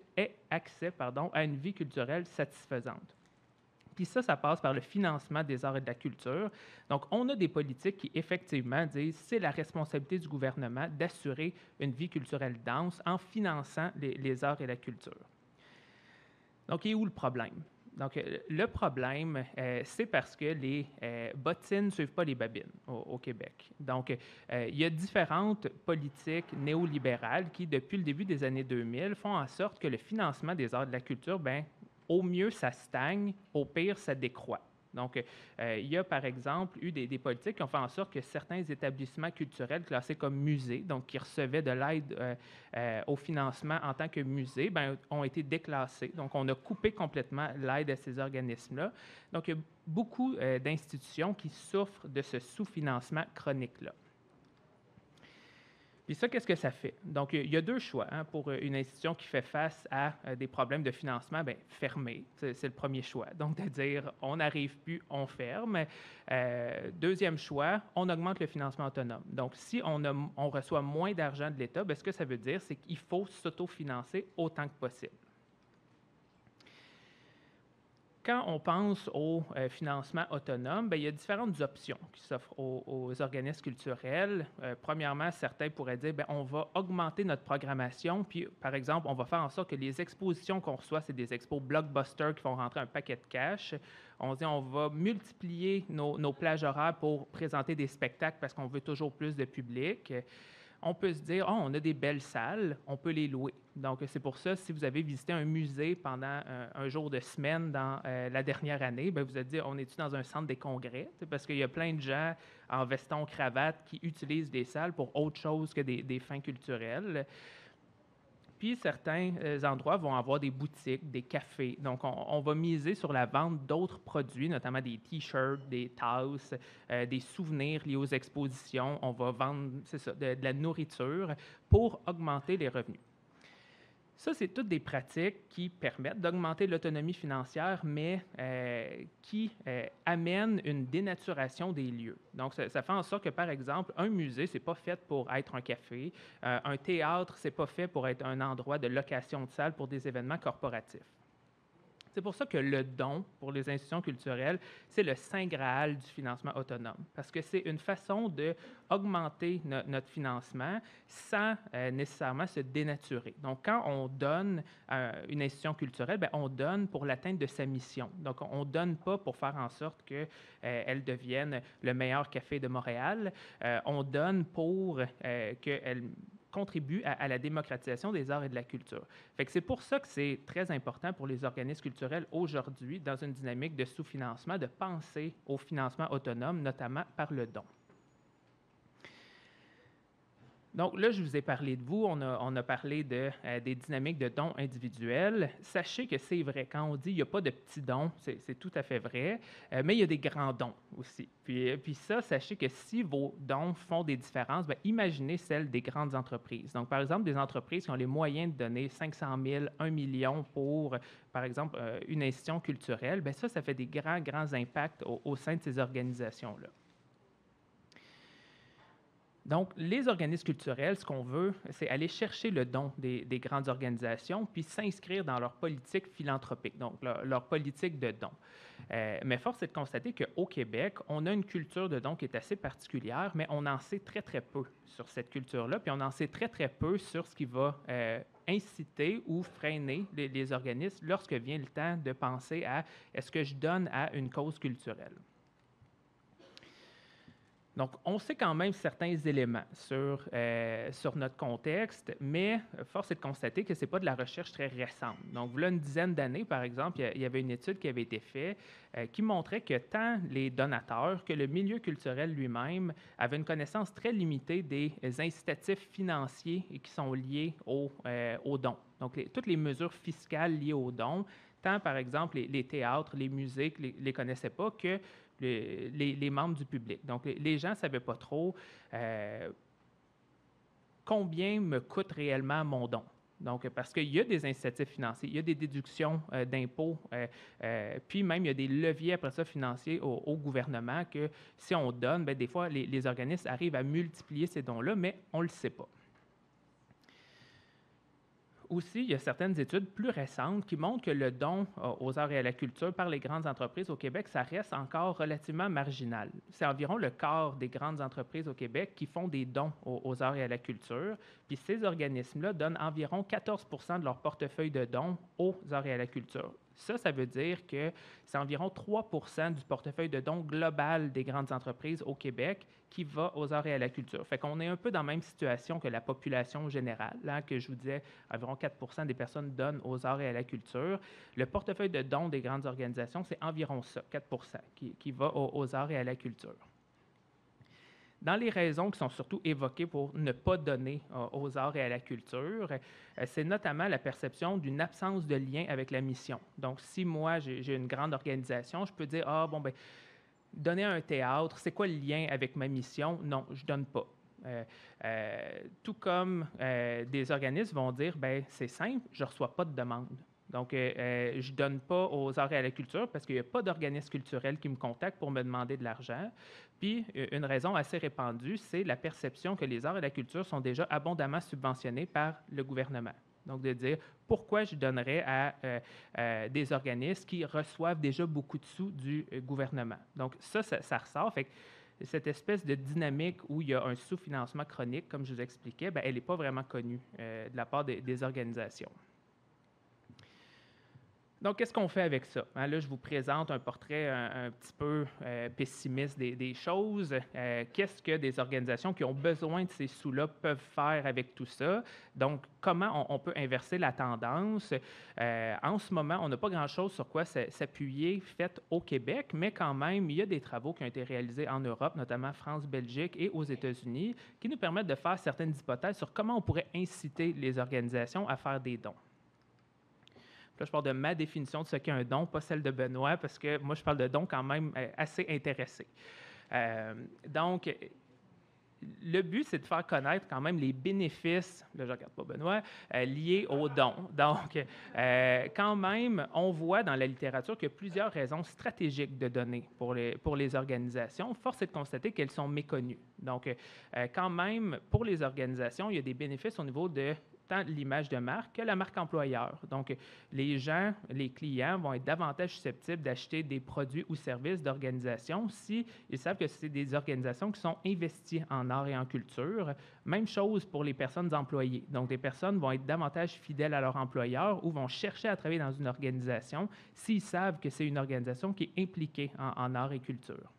à une vie culturelle satisfaisante. Puis ça passe par le financement des arts et de la culture. Donc, on a des politiques qui, effectivement, disent que c'est la responsabilité du gouvernement d'assurer une vie culturelle dense en finançant les arts et la culture. Donc, il est où le problème? Donc, le problème, c'est parce que les bottines ne suivent pas les babines au Québec. Donc, il y a différentes politiques néolibérales qui, depuis le début des années 2000, font en sorte que le financement des arts et de la culture, bien, au mieux, ça stagne, au pire, ça décroît. Donc, il y a, par exemple, eu des politiques qui ont fait en sorte que certains établissements culturels classés comme musées, donc qui recevaient de l'aide au financement en tant que musée, bien, ont été déclassés. Donc, on a coupé complètement l'aide à ces organismes-là. Donc, il y a beaucoup d'institutions qui souffrent de ce sous-financement chronique-là. Puis ça, qu'est-ce que ça fait? Donc, il y a deux choix pour une institution qui fait face à des problèmes de financement. Bien, fermer, c'est le premier choix. Donc, de dire, on n'arrive plus, on ferme. Deuxième choix, on augmente le financement autonome. Donc, si on reçoit moins d'argent de l'État, bien, ce que ça veut dire, c'est qu'il faut s'autofinancer autant que possible. Quand on pense au financement autonome, bien, il y a différentes options qui s'offrent aux organismes culturels. Premièrement, certains pourraient dire, bien, on va augmenter notre programmation, puis, par exemple, on va faire en sorte que les expositions qu'on reçoit, c'est des expos blockbusters qui font rentrer un paquet de cash. On dit, on va multiplier nos plages horaires pour présenter des spectacles parce qu'on veut toujours plus de public. On peut se dire, on a des belles salles, on peut les louer. Donc, c'est pour ça, si vous avez visité un musée pendant un jour de semaine dans la dernière année, bien, vous allez dire, on est-tu dans un centre des congrès? Parce qu'il y a plein de gens en veston, cravate qui utilisent des salles pour autre chose que des fins culturelles. Puis, certains endroits vont avoir des boutiques, des cafés. Donc, on va miser sur la vente d'autres produits, notamment des T-shirts, des tasses, des souvenirs liés aux expositions. On va vendre, c'est ça, de la nourriture pour augmenter les revenus. Ça, c'est toutes des pratiques qui permettent d'augmenter l'autonomie financière, mais qui amènent une dénaturation des lieux. Donc, ça fait en sorte que, par exemple, un musée, ce n'est pas fait pour être un café. Un théâtre, ce n'est pas fait pour être un endroit de location de salles pour des événements corporatifs. C'est pour ça que le don pour les institutions culturelles, c'est le saint graal du financement autonome, parce que c'est une façon d'augmenter notre financement sans nécessairement se dénaturer. Donc, quand on donne à une institution culturelle, bien, on donne pour l'atteinte de sa mission. Donc, on ne donne pas pour faire en sorte qu'elle devienne le meilleur café de Montréal. On donne pour qu'elle contribue à la démocratisation des arts et de la culture. Fait que c'est pour ça que c'est très important pour les organismes culturels aujourd'hui, dans une dynamique de sous-financement, de penser au financement autonome, notamment par le don. Donc là, je vous ai parlé de vous, on a parlé des dynamiques de dons individuels. Sachez que c'est vrai, quand on dit qu'il n'y a pas de petits dons, c'est tout à fait vrai, mais il y a des grands dons aussi. Puis ça, sachez que si vos dons font des différences, bien, imaginez celles des grandes entreprises. Donc, par exemple, des entreprises qui ont les moyens de donner 500 000, 1 million pour, par exemple, une institution culturelle, bien ça fait des grands impacts au sein de ces organisations-là. Donc, les organismes culturels, ce qu'on veut, c'est aller chercher le don des grandes organisations puis s'inscrire dans leur politique philanthropique, donc leur politique de don. Mais force est de constater qu'au Québec, on a une culture de don qui est assez particulière, mais on en sait très, très peu sur cette culture-là, puis on en sait très, très peu sur ce qui va inciter ou freiner les organismes lorsque vient le temps de penser à est-ce que je donne à une cause culturelle. Donc, on sait quand même certains éléments sur notre contexte, mais force est de constater que ce n'est pas de la recherche très récente. Donc, voilà une dizaine d'années, par exemple, il y avait une étude qui avait été faite qui montrait que tant les donateurs que le milieu culturel lui-même avaient une connaissance très limitée des incitatifs financiers qui sont liés aux dons. Donc, toutes les mesures fiscales liées aux dons, tant, par exemple, les théâtres, les musées, ne les connaissaient pas que les membres du public. Donc, les gens ne savaient pas trop combien me coûte réellement mon don. Donc, parce qu'il y a des incitatifs financiers, il y a des déductions d'impôts, puis même il y a des leviers après ça financiers au gouvernement que si on donne, bien, des fois, les organismes arrivent à multiplier ces dons-là, mais on ne le sait pas. Aussi, il y a certaines études plus récentes qui montrent que le don aux arts et à la culture par les grandes entreprises au Québec, ça reste encore relativement marginal. C'est environ le quart des grandes entreprises au Québec qui font des dons aux arts et à la culture. Puis ces organismes-là donnent environ 14 % de leur portefeuille de dons aux arts et à la culture. Ça veut dire que c'est environ 3 % du portefeuille de dons global des grandes entreprises au Québec qui va aux arts et à la culture. Fait qu'on est un peu dans la même situation que la population générale, hein, que je vous disais, environ 4 % des personnes donnent aux arts et à la culture. Le portefeuille de dons des grandes organisations, c'est environ ça, 4 % qui va aux arts et à la culture. Dans les raisons qui sont surtout évoquées pour ne pas donner aux arts et à la culture, c'est notamment la perception d'une absence de lien avec la mission. Donc, si moi, j'ai une grande organisation, je peux dire, donner à un théâtre, c'est quoi le lien avec ma mission? Non, je ne donne pas. Tout comme des organismes vont dire, c'est simple, je ne reçois pas de demande. Donc, je ne donne pas aux arts et à la culture parce qu'il n'y a pas d'organisme culturel qui me contacte pour me demander de l'argent. Puis, une raison assez répandue, c'est la perception que les arts et la culture sont déjà abondamment subventionnés par le gouvernement. Donc, de dire pourquoi je donnerais à des organismes qui reçoivent déjà beaucoup de sous du gouvernement. Donc, ça ressort. Fait que cette espèce de dynamique où il y a un sous-financement chronique, comme je vous expliquais, elle n'est pas vraiment connue de la part des organisations. Donc, qu'est-ce qu'on fait avec ça? Là, je vous présente un portrait un petit peu pessimiste des choses. Qu'est-ce que des organisations qui ont besoin de ces sous-là peuvent faire avec tout ça? Donc, comment on peut inverser la tendance? En ce moment, on n'a pas grand-chose sur quoi s'appuyer fait au Québec, mais quand même, il y a des travaux qui ont été réalisés en Europe, notamment France, Belgique et aux États-Unis, qui nous permettent de faire certaines hypothèses sur comment on pourrait inciter les organisations à faire des dons. Là, je parle de ma définition de ce qu'est un don, pas celle de Benoît, parce que moi, je parle de don quand même assez intéressé. Donc, le but, c'est de faire connaître quand même les bénéfices, là, je ne regarde pas Benoît, liés aux dons. Donc, quand même, on voit dans la littérature qu'il y a plusieurs raisons stratégiques de donner pour les organisations. Force est de constater qu'elles sont méconnues. Donc, quand même, pour les organisations, il y a des bénéfices au niveau de tant l'image de marque que la marque employeur. Donc, les gens, les clients vont être davantage susceptibles d'acheter des produits ou services d'organisations s'ils savent que c'est des organisations qui sont investies en art et en culture. Même chose pour les personnes employées. Donc, des personnes vont être davantage fidèles à leur employeur ou vont chercher à travailler dans une organisation s'ils savent que c'est une organisation qui est impliquée en art et culture.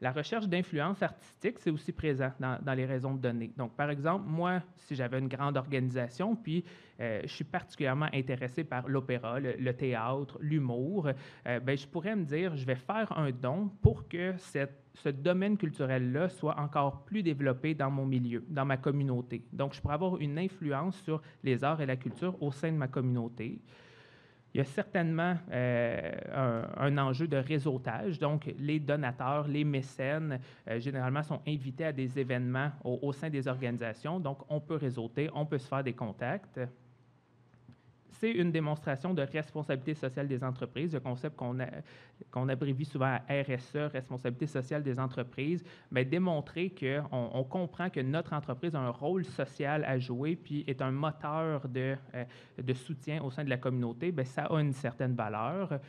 La recherche d'influence artistique, c'est aussi présent dans les raisons de donner. Donc, par exemple, moi, si j'avais une grande organisation, puis je suis particulièrement intéressé par l'opéra, le théâtre, l'humour, je pourrais me dire, je vais faire un don pour que ce domaine culturel-là soit encore plus développé dans mon milieu, dans ma communauté. Donc, je pourrais avoir une influence sur les arts et la culture au sein de ma communauté. Il y a certainement un enjeu de réseautage. Donc, les donateurs, les mécènes, généralement, sont invités à des événements au sein des organisations. Donc, on peut réseauter, on peut se faire des contacts. C'est une démonstration de responsabilité sociale des entreprises, le concept qu'on abrévie souvent à RSE, responsabilité sociale des entreprises, mais démontrer qu'on comprend que notre entreprise a un rôle social à jouer puis est un moteur de soutien au sein de la communauté, ça a une certaine valeur.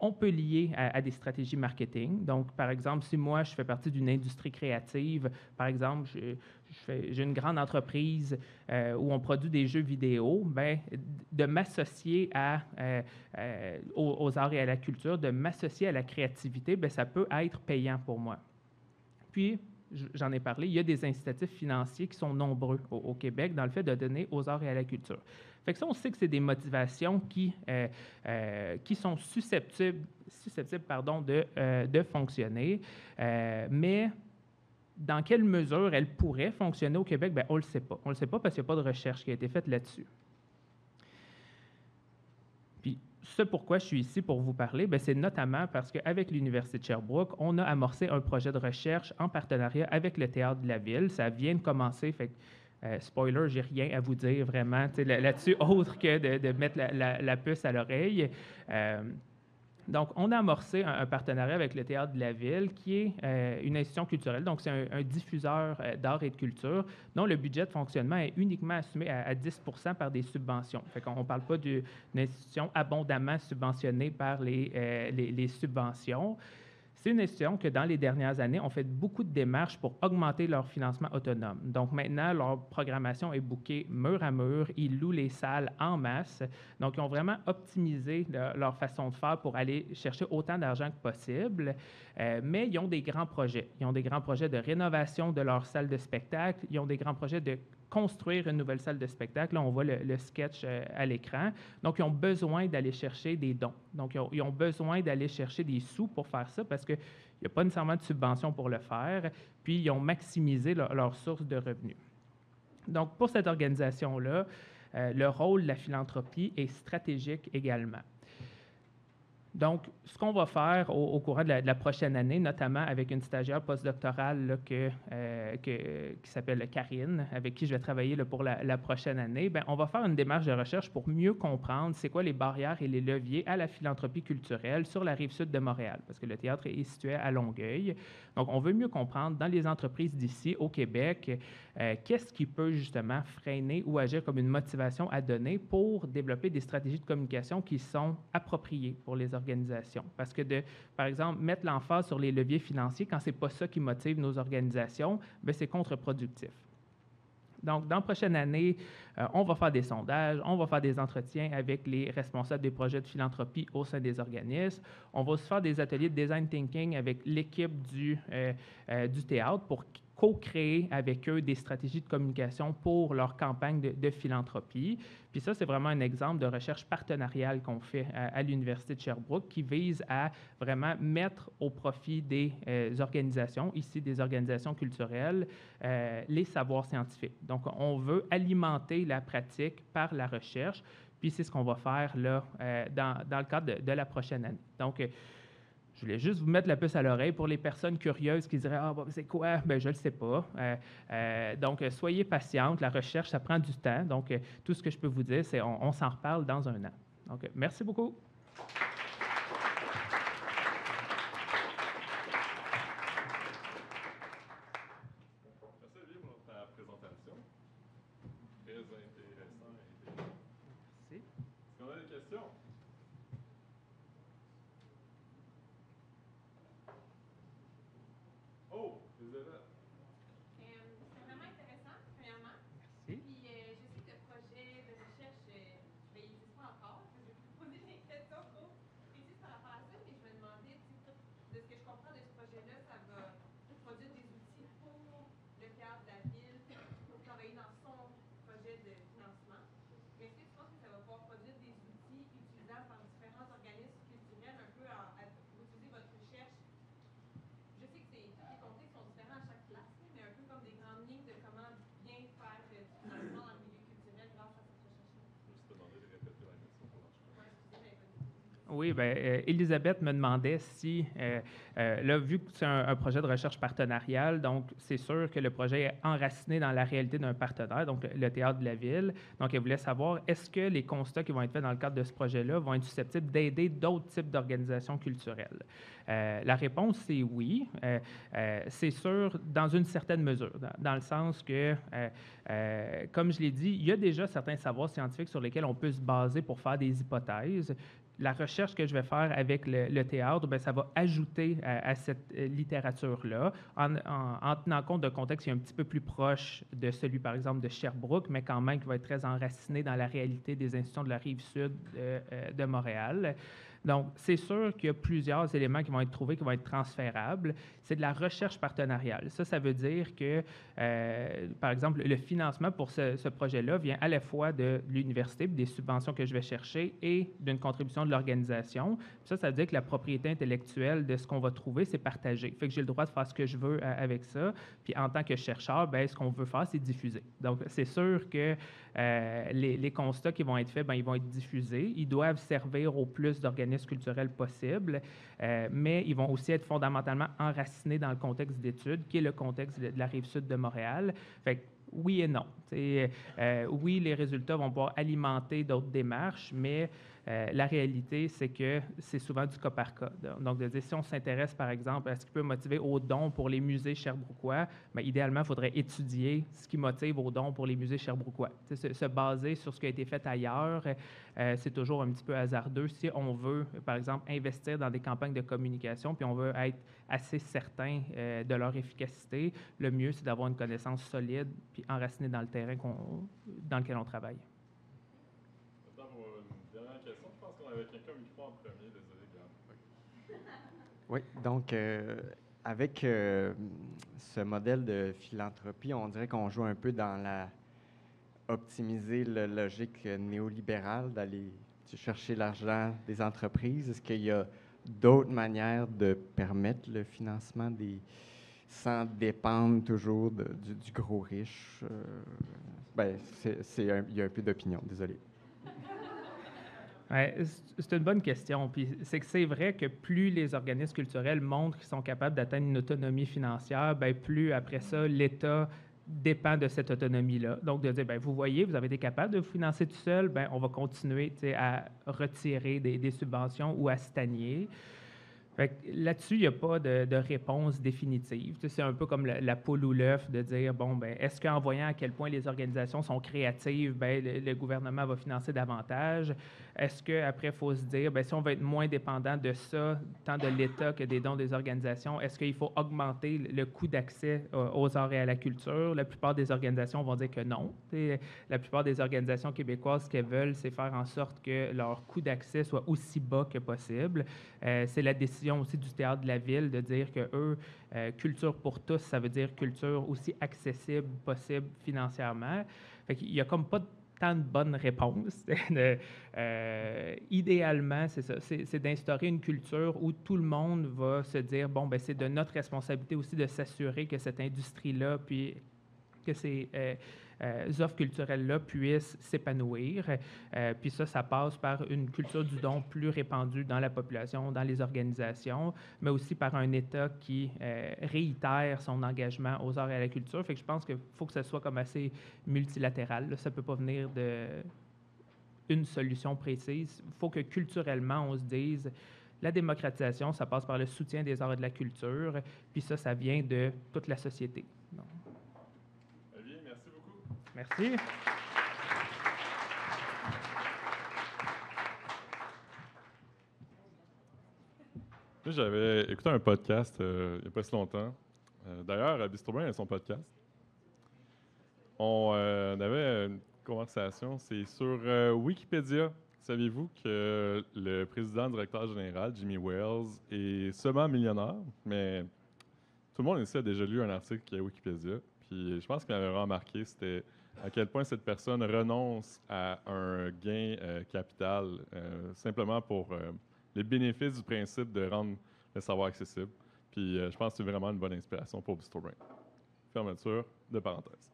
On peut lier à des stratégies marketing. Donc, par exemple, si moi, je fais partie d'une industrie créative, par exemple, j'ai une grande entreprise où on produit des jeux vidéo, de m'associer aux arts et à la culture, de m'associer à la créativité, ça peut être payant pour moi. Puis, j'en ai parlé, il y a des incitatifs financiers qui sont nombreux au Québec dans le fait de donner aux arts et à la culture. Fait que ça, on sait que c'est des motivations qui sont susceptibles de fonctionner, mais dans quelle mesure elles pourraient fonctionner au Québec, on ne le sait pas. On ne le sait pas parce qu'il n'y a pas de recherche qui a été faite là-dessus. Puis, ce pourquoi je suis ici pour vous parler, c'est notamment parce qu'avec l'Université de Sherbrooke, on a amorcé un projet de recherche en partenariat avec le Théâtre de la Ville. Ça vient de commencer, fait que spoiler, j'ai rien à vous dire vraiment là-dessus, autre que de mettre la puce à l'oreille. Donc, on a amorcé un partenariat avec le Théâtre de la Ville, qui est une institution culturelle. Donc, c'est un diffuseur d'art et de culture, dont le budget de fonctionnement est uniquement assumé à 10 % par des subventions. Fait qu'on ne parle pas d'une institution abondamment subventionnée par les subventions. C'est une institution que, dans les dernières années, ont fait beaucoup de démarches pour augmenter leur financement autonome. Donc, maintenant, leur programmation est bookée mur à mur. Ils louent les salles en masse. Donc, ils ont vraiment optimisé leur façon de faire pour aller chercher autant d'argent que possible. Mais ils ont des grands projets. Ils ont des grands projets de rénovation de leur salle de spectacle. Ils ont des grands projets de construire une nouvelle salle de spectacle. Là, on voit le sketch à l'écran. Donc, ils ont besoin d'aller chercher des dons. Donc, ils ont besoin d'aller chercher des sous pour faire ça parce qu'il n'y a pas nécessairement de subvention pour le faire. Puis, ils ont maximisé leur source de revenus. Donc, pour cette organisation-là, le rôle de la philanthropie est stratégique également. Donc, ce qu'on va faire au courant de la prochaine année, notamment avec une stagiaire postdoctorale là, qui s'appelle Karine, avec qui je vais travailler là, pour la prochaine année, bien, on va faire une démarche de recherche pour mieux comprendre c'est quoi les barrières et les leviers à la philanthropie culturelle sur la rive sud de Montréal, parce que le théâtre est situé à Longueuil. Donc, on veut mieux comprendre dans les entreprises d'ici, au Québec, qu'est-ce qui peut justement freiner ou agir comme une motivation à donner pour développer des stratégies de communication qui sont appropriées pour les organisations. Parce que, par exemple, mettre l'emphase sur les leviers financiers, quand ce n'est pas ça qui motive nos organisations, bien, c'est contre-productif. Donc, dans la prochaine année, on va faire des sondages, on va faire des entretiens avec les responsables des projets de philanthropie au sein des organismes. On va aussi faire des ateliers de design thinking avec l'équipe du théâtre pour co-créer avec eux des stratégies de communication pour leur campagne de philanthropie. Puis ça, c'est vraiment un exemple de recherche partenariale qu'on fait à l'Université de Sherbrooke qui vise à vraiment mettre au profit des organisations, ici des organisations culturelles, les savoirs scientifiques. Donc, on veut alimenter la pratique par la recherche, puis c'est ce qu'on va faire là, dans le cadre de la prochaine année. Donc, je voulais juste vous mettre la puce à l'oreille pour les personnes curieuses qui diraient « Ah, bon, c'est quoi? » Bien, je ne le sais pas. Donc, soyez patientes. La recherche, ça prend du temps. Donc, tout ce que je peux vous dire, c'est on s'en reparle dans un an. Donc, merci beaucoup. Merci Olivier pour ta présentation. Très intéressant. Merci. Est-ce qu'on a des questions? Oh, Elisabeth. C'est vraiment intéressant, premièrement. Merci. Puis, je sais que le projet de recherche, il n'existe pas encore. Je vais vous poser des questions trop précises par rapport à ça, mais je me demandais, de ce que je comprends de ce projet-là, ça va produire des outils pour le théâtre de la ville pour travailler dans son projet de financement. Mais est-ce que tu penses que ça va pouvoir produire des outils utilisables par différents organismes culturels, un peu pour utiliser votre recherche? Je sais que tous les contextes sont différents à chaque place, mais un peu comme des grandes lignes de comment bien faire du financement dans le milieu culturel grâce à cette recherche-là. Je vais te demander de répéter la question pour l'enchaîner. Ouais, excusez, mais Oui, bien, Elisabeth me demandait si, là, vu que c'est un projet de recherche partenariale, donc c'est sûr que le projet est enraciné dans la réalité d'un partenaire, donc le Théâtre de la Ville. Donc, elle voulait savoir, est-ce que les constats qui vont être faits dans le cadre de ce projet-là vont être susceptibles d'aider d'autres types d'organisations culturelles? La réponse, c'est oui. C'est sûr, dans une certaine mesure, dans le sens que, comme je l'ai dit, il y a déjà certains savoirs scientifiques sur lesquels on peut se baser pour faire des hypothèses. La recherche que je vais faire avec le théâtre, bien, ça va ajouter à cette littérature-là, en tenant compte d'un contexte qui est un petit peu plus proche de celui, par exemple, de Sherbrooke, mais quand même qui va être très enraciné dans la réalité des institutions de la Rive-Sud de Montréal. Donc, c'est sûr qu'il y a plusieurs éléments qui vont être trouvés, qui vont être transférables. C'est de la recherche partenariale. Ça veut dire que, par exemple, le financement pour ce projet-là vient à la fois de l'université, des subventions que je vais chercher, et d'une contribution de l'organisation. Ça veut dire que la propriété intellectuelle de ce qu'on va trouver, c'est partagé. Fait que j'ai le droit de faire ce que je veux avec ça. Puis, en tant que chercheur, bien, ce qu'on veut faire, c'est diffuser. Donc, c'est sûr que les constats qui vont être faits, bien, ils vont être diffusés. Ils doivent servir au plus d'organismes culturels possible, mais ils vont aussi être fondamentalement enracinés dans le contexte d'études, qui est le contexte de la Rive-Sud de Montréal. Fait que, oui et non. Oui, les résultats vont pouvoir alimenter d'autres démarches, mais La réalité, c'est que c'est souvent du cas par cas. Donc, de dire, si on s'intéresse, par exemple, à ce qui peut motiver aux dons pour les musées sherbrookois, bien, idéalement, il faudrait étudier ce qui motive aux dons pour les musées sherbrookois. Se baser sur ce qui a été fait ailleurs, c'est toujours un petit peu hasardeux. Si on veut, par exemple, investir dans des campagnes de communication, puis on veut être assez certain de leur efficacité, le mieux, c'est d'avoir une connaissance solide puis enracinée dans le terrain dans lequel on travaille. Maintenant, pour une dernière question, je pense qu'on avait quelqu'un au micro en premier. Désolé, Gab. Oui, donc avec ce modèle de philanthropie, on dirait qu'on joue un peu dans optimiser la logique néolibérale d'aller chercher l'argent des entreprises. Est-ce qu'il y a d'autres manières de permettre le financement sans dépendre toujours du gros riche? Il y a un peu d'opinion, désolé. Ouais, c'est une bonne question. Puis c'est vrai que plus les organismes culturels montrent qu'ils sont capables d'atteindre une autonomie financière, bien, plus après ça, l'État dépend de cette autonomie-là. Donc, de dire, bien, vous voyez, vous avez été capable de vous financer tout seul, bien, on va continuer à retirer des subventions ou à stagner. Là-dessus, il n'y a pas de réponse définitive. C'est un peu comme la poule ou l'œuf de dire, bon, ben, est-ce qu'en voyant à quel point les organisations sont créatives, ben, le gouvernement va financer davantage? Est-ce qu'après, il faut se dire, ben, si on veut être moins dépendant de ça, tant de l'État que des dons des organisations, est-ce qu'il faut augmenter le coût d'accès aux arts et à la culture? La plupart des organisations vont dire que non. La plupart des organisations québécoises, ce qu'elles veulent, c'est faire en sorte que leur coût d'accès soit aussi bas que possible. C'est la décision aussi du Théâtre de la Ville de dire que eux, culture pour tous, ça veut dire culture aussi accessible possible financièrement. Fait qu'il n'y a comme pas tant de bonnes réponses. Idéalement, c'est ça, c'est d'instaurer une culture où tout le monde va se dire, bon, ben c'est de notre responsabilité aussi de s'assurer que cette industrie-là, puis que ces offres culturelles-là puissent s'épanouir. Puis ça passe par une culture du don plus répandue dans la population, dans les organisations, mais aussi par un État qui réitère son engagement aux arts et à la culture. Fait que je pense qu'il faut que ça soit comme assez multilatéral. Là. Ça ne peut pas venir d'une solution précise. Il faut que culturellement, on se dise la démocratisation, ça passe par le soutien des arts et de la culture, puis ça vient de toute la société. Donc, Merci beaucoup. merci. J'avais écouté un podcast il n'y a pas si longtemps. D'ailleurs, Bistro Brain a son podcast. On avait une conversation, c'est sur Wikipédia. Saviez-vous que le président directeur général, Jimmy Wales, est seulement millionnaire? Mais tout le monde ici a déjà lu un article à Wikipédia. Puis je pense qu'il m'avait remarqué, c'était à quel point cette personne renonce à un gain capital simplement pour les bénéfices du principe de rendre le savoir accessible. Puis je pense que c'est vraiment une bonne inspiration pour Bistro Brain. Fermeture de parenthèse.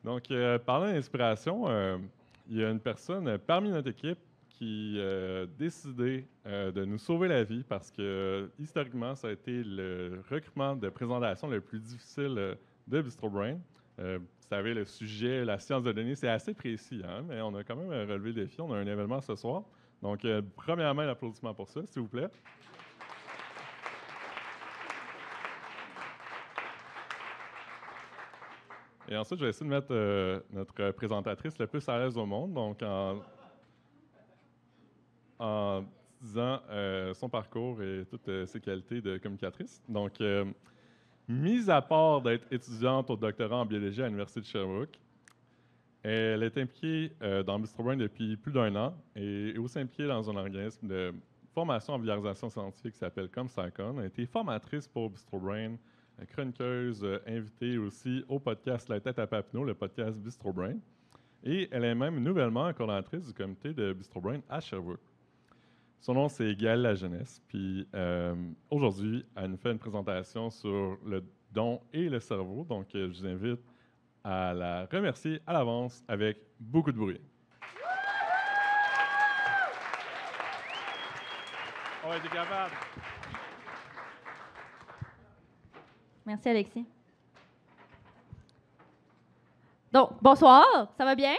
Donc, parlant d'inspiration, il y a une personne parmi notre équipe qui a décidé de nous sauver la vie parce que, historiquement, ça a été le recrutement de présentation le plus difficile de Bistro Brain. Vous savez, le sujet, la science de données, c'est assez précis, hein, mais on a quand même relevé le défi. On a un événement ce soir. Donc, premièrement, un applaudissement pour ça, s'il vous plaît. Et ensuite, je vais essayer de mettre notre présentatrice le plus à l'aise au monde, donc en disant son parcours et toutes ses qualités de communicatrice. Donc, mis à part d'être étudiante au doctorat en biologie à l'Université de Sherbrooke, elle est impliquée dans Bistro Brain depuis plus d'1 an et est aussi impliquée dans un organisme de formation en vulgarisation scientifique qui s'appelle ComSciCon. Elle a été formatrice pour Bistro Brain, chroniqueuse invitée aussi au podcast La Tête à Papineau, le podcast Bistro Brain. Et elle est même nouvellement coordonnatrice du comité de Bistro Brain à Sherbrooke. Son nom, c'est Gaëlle Lajeunesse. Puis aujourd'hui, elle nous fait une présentation sur le don et le cerveau. Donc, je vous invite à la remercier à l'avance avec beaucoup de bruit. On va être capable. Merci, Alexis. Donc, bonsoir, ça va bien?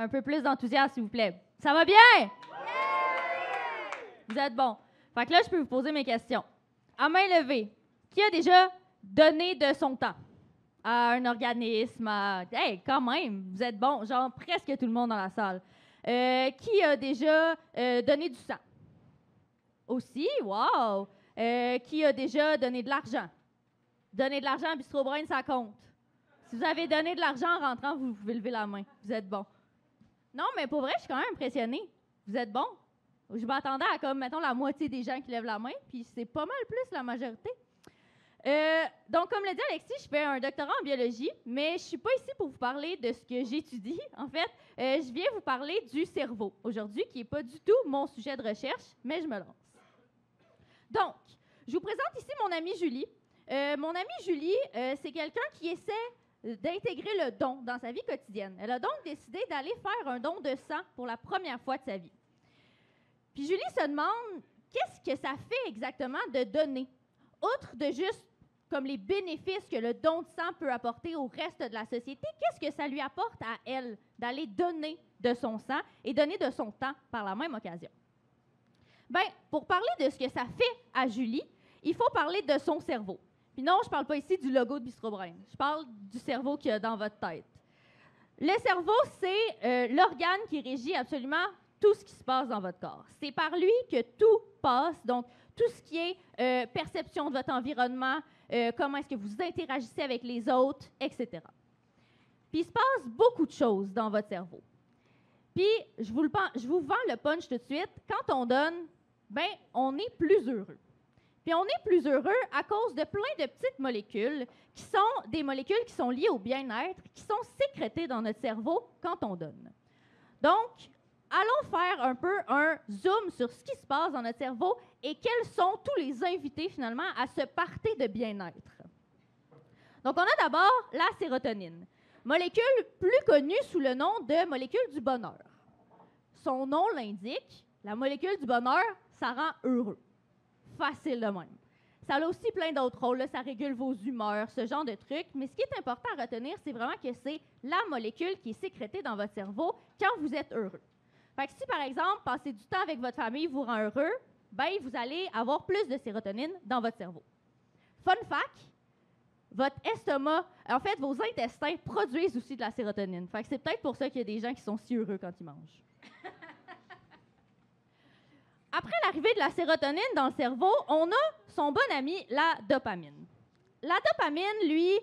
Un peu plus d'enthousiasme, s'il vous plaît. Ça va bien? Vous êtes bon. Fait que là, je peux vous poser mes questions. À main levée, qui a déjà donné de son temps à un organisme? Hey, quand même, vous êtes bon. Genre presque tout le monde dans la salle. Qui a déjà donné du sang? Aussi, wow! Qui a déjà donné de l'argent? Donner de l'argent à Bistro Brain, ça compte. Si vous avez donné de l'argent en rentrant, vous pouvez lever la main. Vous êtes bon. Non, mais pour vrai, je suis quand même impressionnée. Vous êtes bon. Je m'attendais à, comme, mettons, la moitié des gens qui lèvent la main, puis c'est pas mal plus la majorité. Donc, comme l'a dit Alexis, je fais un doctorat en biologie, mais je suis pas ici pour vous parler de ce que j'étudie. En fait, je viens vous parler du cerveau aujourd'hui, qui n'est pas du tout mon sujet de recherche, mais je me lance. Donc, je vous présente ici mon amie Julie. Mon amie Julie, c'est quelqu'un qui essaie d'intégrer le don dans sa vie quotidienne. Elle a donc décidé d'aller faire un don de sang pour la première fois de sa vie. Puis Julie se demande, qu'est-ce que ça fait exactement de donner? Outre de juste comme les bénéfices que le don de sang peut apporter au reste de la société, qu'est-ce que ça lui apporte à elle d'aller donner de son sang et donner de son temps par la même occasion? Bien, pour parler de ce que ça fait à Julie, il faut parler de son cerveau. Puis non, je ne parle pas ici du logo de Bistro Brain. Je parle du cerveau qu'il y a dans votre tête. Le cerveau, c'est l'organe qui régit absolument tout ce qui se passe dans votre corps. C'est par lui que tout passe, donc tout ce qui est perception de votre environnement, comment est-ce que vous interagissez avec les autres, etc. Puis il se passe beaucoup de choses dans votre cerveau. Puis je vous vends le punch tout de suite. Quand on donne, ben on est plus heureux. Puis on est plus heureux à cause de plein de petites molécules qui sont des molécules qui sont liées au bien-être, qui sont sécrétées dans notre cerveau quand on donne. Donc, allons faire un peu un zoom sur ce qui se passe dans notre cerveau et quels sont tous les invités finalement à ce party de bien-être. Donc, on a d'abord la sérotonine, molécule plus connue sous le nom de molécule du bonheur. Son nom l'indique, la molécule du bonheur, ça rend heureux. Facile de même. Ça a aussi plein d'autres rôles, là, ça régule vos humeurs, ce genre de trucs, mais ce qui est important à retenir, c'est vraiment que c'est la molécule qui est sécrétée dans votre cerveau quand vous êtes heureux. Fait que si, par exemple, passer du temps avec votre famille vous rend heureux, ben vous allez avoir plus de sérotonine dans votre cerveau. Fun fact, votre estomac, en fait, vos intestins produisent aussi de la sérotonine. Fait que c'est peut-être pour ça qu'il y a des gens qui sont si heureux quand ils mangent. Après l'arrivée de la sérotonine dans le cerveau, on a son bon ami, la dopamine. La dopamine, lui,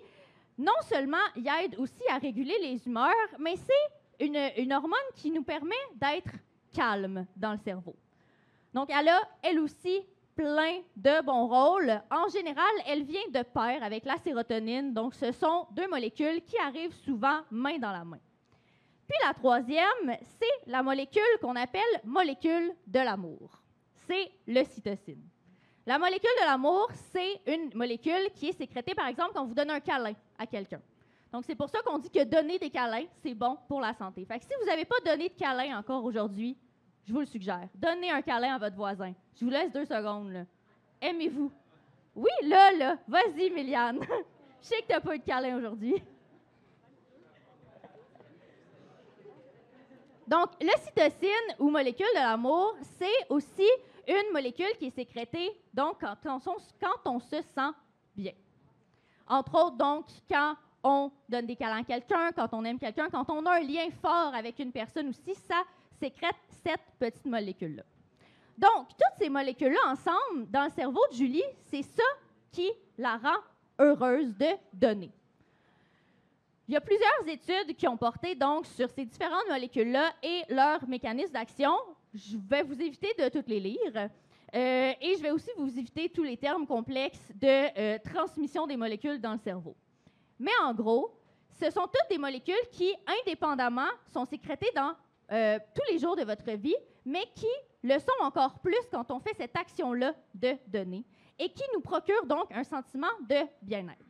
non seulement il aide aussi à réguler les humeurs, mais c'est une hormone qui nous permet d'être calme dans le cerveau. Donc, elle a, elle aussi, plein de bons rôles. En général, elle vient de pair avec la sérotonine. Donc, ce sont deux molécules qui arrivent souvent main dans la main. Puis la troisième, c'est la molécule qu'on appelle molécule de l'amour. C'est l'ocytocine. La molécule de l'amour, c'est une molécule qui est sécrétée, par exemple, quand vous donnez un câlin à quelqu'un. Donc, c'est pour ça qu'on dit que donner des câlins, c'est bon pour la santé. Fait que si vous n'avez pas donné de câlin encore aujourd'hui, je vous le suggère. Donnez un câlin à votre voisin. Je vous laisse 2 secondes, là. Aimez-vous. Oui, là. Vas-y, Méliane. Je sais que tu n'as pas eu de câlin aujourd'hui. Donc, l'ocytocine, ou molécule de l'amour, c'est aussi une molécule qui est sécrétée donc, quand on se sent bien. Entre autres, donc, quand on donne des câlins à quelqu'un, quand on aime quelqu'un, quand on a un lien fort avec une personne aussi, ça sécrète cette petite molécule-là. Donc, toutes ces molécules-là ensemble, dans le cerveau de Julie, c'est ça qui la rend heureuse de donner. Il y a plusieurs études qui ont porté donc sur ces différentes molécules-là et leurs mécanismes d'action. Je vais vous éviter de toutes les lire. Et je vais aussi vous éviter tous les termes complexes de transmission des molécules dans le cerveau. Mais en gros, ce sont toutes des molécules qui, indépendamment, sont sécrétées dans tous les jours de votre vie, mais qui le sont encore plus quand on fait cette action-là de donner et qui nous procurent donc un sentiment de bien-être.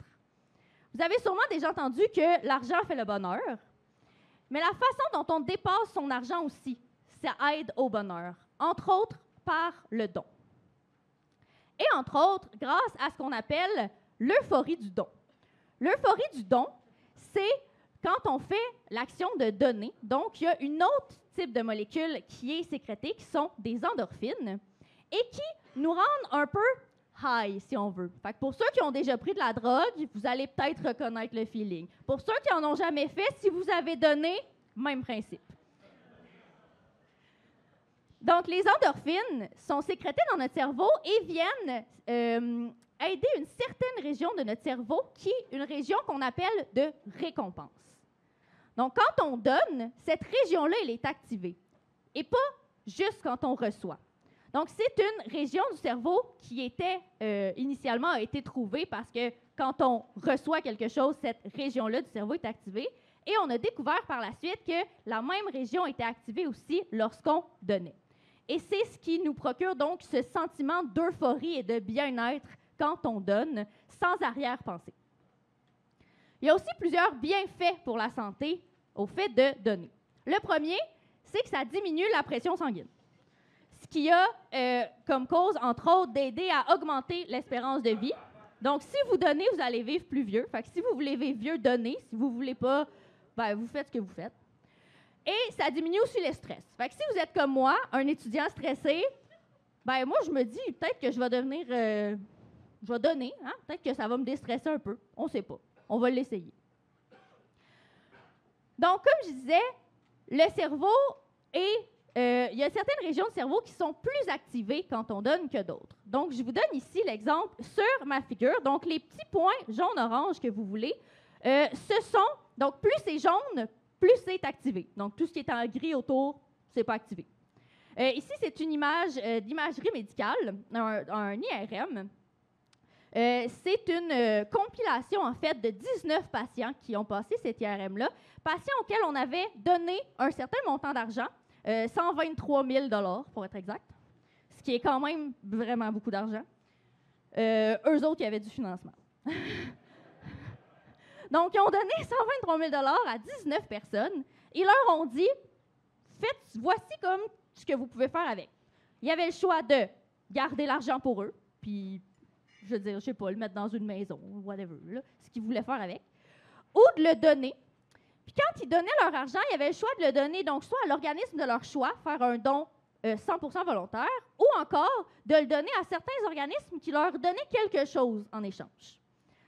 Vous avez sûrement déjà entendu que l'argent fait le bonheur, mais la façon dont on dépasse son argent aussi, ça aide au bonheur, entre autres par le don. Et entre autres, grâce à ce qu'on appelle l'euphorie du don. L'euphorie du don, c'est quand on fait l'action de donner, donc il y a une autre type de molécule qui est sécrétée, qui sont des endorphines, et qui nous rendent un peu high, si on veut. Fait que pour ceux qui ont déjà pris de la drogue, vous allez peut-être reconnaître le feeling. Pour ceux qui n'en ont jamais fait, si vous avez donné, même principe. Donc, les endorphines sont sécrétées dans notre cerveau et viennent aider une certaine région de notre cerveau qui est une région qu'on appelle de récompense. Donc, quand on donne, cette région-là, elle est activée et pas juste quand on reçoit. Donc, c'est une région du cerveau qui était initialement a été trouvée parce que quand on reçoit quelque chose, cette région-là du cerveau est activée. Et on a découvert par la suite que la même région était activée aussi lorsqu'on donnait. Et c'est ce qui nous procure donc ce sentiment d'euphorie et de bien-être quand on donne, sans arrière-pensée. Il y a aussi plusieurs bienfaits pour la santé au fait de donner. Le premier, c'est que ça diminue la pression sanguine. Ce qui a comme cause, entre autres, d'aider à augmenter l'espérance de vie. Donc, si vous donnez, vous allez vivre plus vieux. Fait que si vous voulez vivre vieux, donnez. Si vous ne voulez pas, ben, vous faites ce que vous faites. Et ça diminue aussi le stress. Fait que si vous êtes comme moi, un étudiant stressé, ben moi, je me dis, peut-être que je vais devenir... je vais donner, hein? Peut-être que ça va me déstresser un peu. On ne sait pas. On va l'essayer. Donc, comme je disais, le cerveau est... il y a certaines régions du cerveau qui sont plus activées quand on donne que d'autres. Donc, je vous donne ici l'exemple sur ma figure. Donc, les petits points jaune-orange que vous voulez, ce sont... Donc, plus c'est jaune, plus c'est activé. Donc, tout ce qui est en gris autour, c'est pas activé. Ici, c'est une image d'imagerie médicale, un IRM. C'est une compilation, en fait, de 19 patients qui ont passé cet IRM-là, patients auxquels on avait donné un certain montant d'argent, 123 000 pour être exact, ce qui est quand même vraiment beaucoup d'argent. Eux autres, il y avait du financement. Donc, ils ont donné 123 000 à 19 personnes. Ils leur ont dit, voici comme ce que vous pouvez faire avec. Il y avait le choix de garder l'argent pour eux, puis, je veux dire, je sais pas, le mettre dans une maison, whatever, là, ce qu'ils voulaient faire avec, ou de le donner. Puis quand ils donnaient leur argent, il y avait le choix de le donner, donc soit à l'organisme de leur choix, faire un don 100% volontaire, ou encore de le donner à certains organismes qui leur donnaient quelque chose en échange.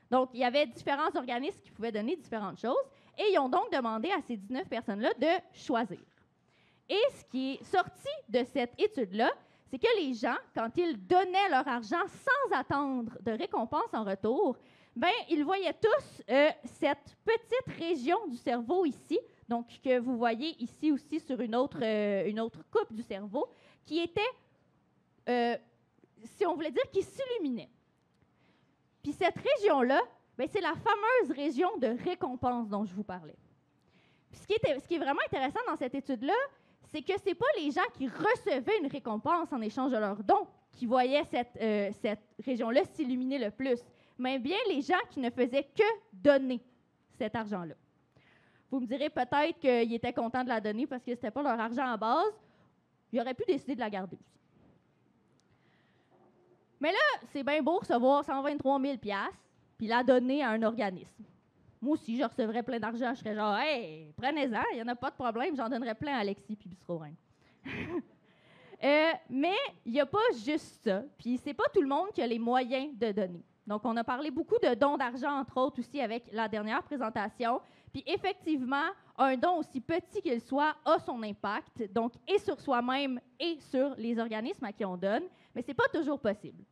Donc, il y avait différents organismes qui pouvaient donner différentes choses, et ils ont donc demandé à ces 19 personnes-là de choisir. Et ce qui est sorti de cette étude-là, c'est que les gens, quand ils donnaient leur argent sans attendre de récompense en retour, bien, ils voyaient tous cette petite région du cerveau ici, donc que vous voyez ici aussi sur une autre coupe du cerveau, qui était, si on voulait dire, qui s'illuminait. Puis cette région-là, bien, c'est la fameuse région de récompense dont je vous parlais. Puis ce qui est vraiment intéressant dans cette étude-là, c'est que ce n'est pas les gens qui recevaient une récompense en échange de leur don qui voyaient cette région-là s'illuminer le plus, mais bien les gens qui ne faisaient que donner cet argent-là. Vous me direz peut-être qu'ils étaient contents de la donner parce que ce n'était pas leur argent à base. Ils auraient pu décider de la garder aussi. Mais là, c'est bien beau recevoir 123 000 puis la donner à un organisme. Moi aussi, je recevrais plein d'argent. Je serais genre, hey, prenez-en, il n'y en a pas de problème, j'en donnerais plein à Alexis puis Bistrorin. Mais il n'y a pas juste ça. Puis c'est pas tout le monde qui a les moyens de donner. Donc, on a parlé beaucoup de dons d'argent, entre autres, aussi avec la dernière présentation. Puis effectivement, un don aussi petit qu'il soit a son impact, donc et sur soi-même et sur les organismes à qui on donne, mais ce n'est pas toujours possible.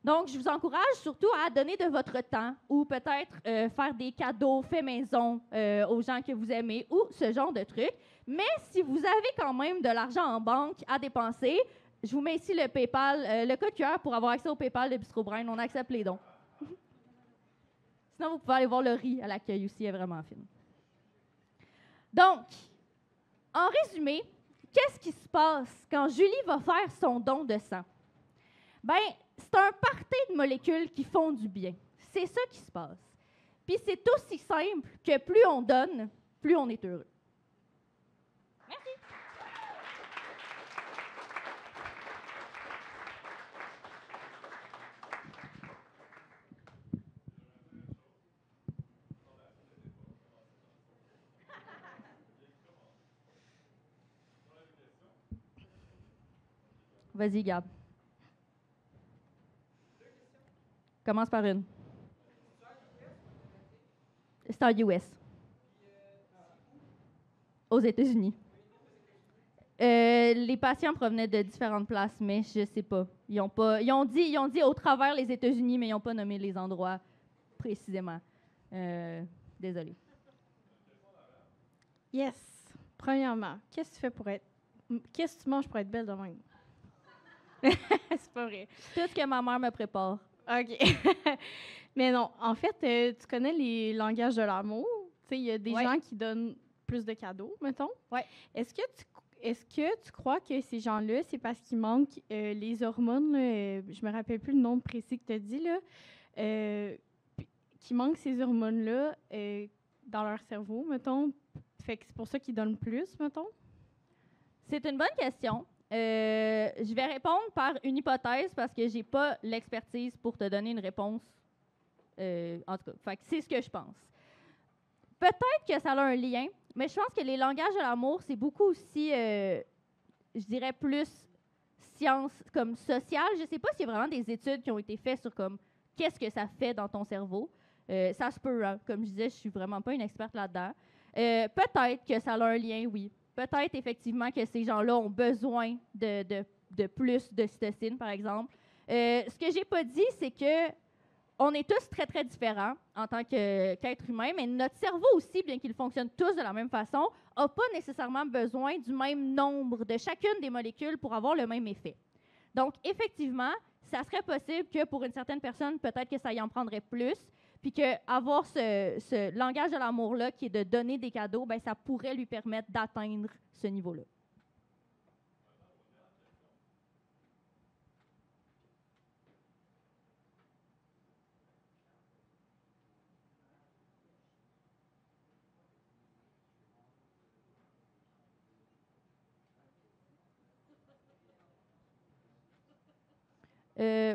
Donc, je vous encourage surtout à donner de votre temps ou peut-être faire des cadeaux faits maison aux gens que vous aimez ou ce genre de trucs. Mais si vous avez quand même de l'argent en banque à dépenser, je vous mets ici le PayPal, le code QR pour avoir accès au PayPal de Bistrobrain. On accepte les dons. Sinon, vous pouvez aller voir le riz à l'accueil aussi, il est vraiment fine. Donc, en résumé, qu'est-ce qui se passe quand Julie va faire son don de sang? Bien, c'est un party de molécules qui font du bien. C'est ça qui se passe. Puis c'est aussi simple que plus on donne, plus on est heureux. Merci. Vas-y, Gab. Commence par une. C'est en US. Aux États-Unis. Les patients provenaient de différentes places, mais je ne sais pas. Ils ont dit au travers les États-Unis, mais ils n'ont pas nommé les endroits précisément. Désolée. Yes. Premièrement, qu'est-ce que tu fais pour être... Qu'est-ce que tu manges pour être belle de même? C'est pas vrai. Tout ce que ma mère me prépare. OK. Mais non, en fait, tu connais les langages de l'amour. Tu sais, il y a des Ouais. gens qui donnent plus de cadeaux, mettons. Ouais. Est-ce que tu crois que ces gens-là, c'est parce qu'il manque les hormones, là, je me rappelle plus le nom précis que tu as dit, là, qu'il manque ces hormones-là dans leur cerveau, mettons. Fait que c'est pour ça qu'ils donnent plus, mettons. C'est une bonne question. Je vais répondre par une hypothèse parce que j'ai pas l'expertise pour te donner une réponse. En tout cas, fait que c'est ce que je pense. Peut-être que ça a un lien, mais je pense que les langages de l'amour, c'est beaucoup aussi, je dirais, plus science comme sociale. Je sais pas s'il y a vraiment des études qui ont été faites sur comme qu'est-ce que ça fait dans ton cerveau. Ça se peut, hein. Comme je disais, je suis vraiment pas une experte là-dedans. Peut-être que ça a un lien, oui. Peut-être effectivement que ces gens-là ont besoin de plus d'ocytocine, par exemple. Ce que j'ai pas dit, c'est que on est tous très, très différents en tant qu'être humain, mais notre cerveau aussi, bien qu'il fonctionne tous de la même façon, n'a pas nécessairement besoin du même nombre de chacune des molécules pour avoir le même effet. Donc, effectivement, ça serait possible que pour une certaine personne, peut-être que ça y en prendrait plus, puis qu'avoir ce langage de l'amour-là, qui est de donner des cadeaux, ben, ça pourrait lui permettre d'atteindre ce niveau-là.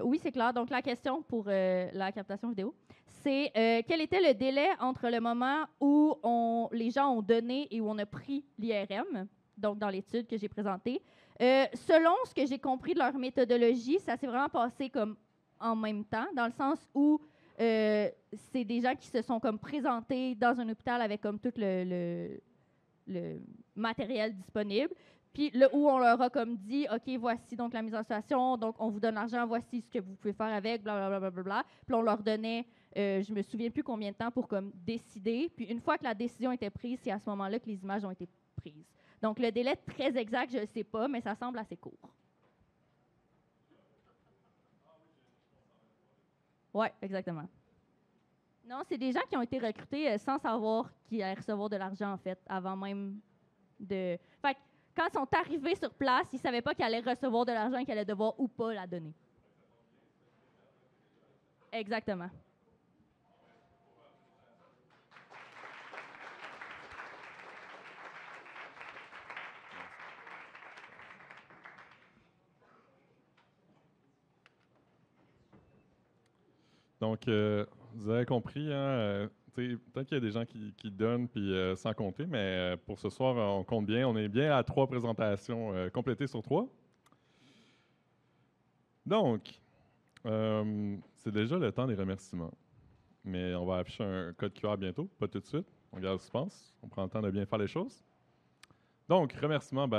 Oui, c'est clair. Donc, la question pour la captation vidéo, c'est quel était le délai entre le moment où les gens ont donné et où on a pris l'IRM, donc dans l'étude que j'ai présentée. Selon ce que j'ai compris de leur méthodologie, ça s'est vraiment passé comme en même temps, dans le sens où c'est des gens qui se sont comme présentés dans un hôpital avec comme tout le matériel disponible. Puis où on leur a comme dit, OK, voici donc la mise en situation, donc on vous donne l'argent, voici ce que vous pouvez faire avec, blablabla. Bla, bla, bla. Puis on leur donnait, je me souviens plus combien de temps pour comme décider. Puis une fois que la décision était prise, c'est à ce moment-là que les images ont été prises. Donc le délai très exact, je ne sais pas, mais ça semble assez court. Oui, exactement. Non, c'est des gens qui ont été recrutés sans savoir qu'ils allaient recevoir de l'argent, en fait, avant même de... Fait que, quand ils sont arrivés sur place, ils ne savaient pas qu'ils allaient recevoir de l'argent et qu'ils allaient devoir ou pas la donner. Exactement. Donc, vous avez compris, hein, peut-être qu'il y a des gens qui donnent puis sans compter, mais pour ce soir, on compte bien. On est bien à 3 présentations complétées sur 3. Donc, c'est déjà le temps des remerciements. Mais on va afficher un code QR bientôt, pas tout de suite. On garde le suspense. On prend le temps de bien faire les choses. Donc, remerciements,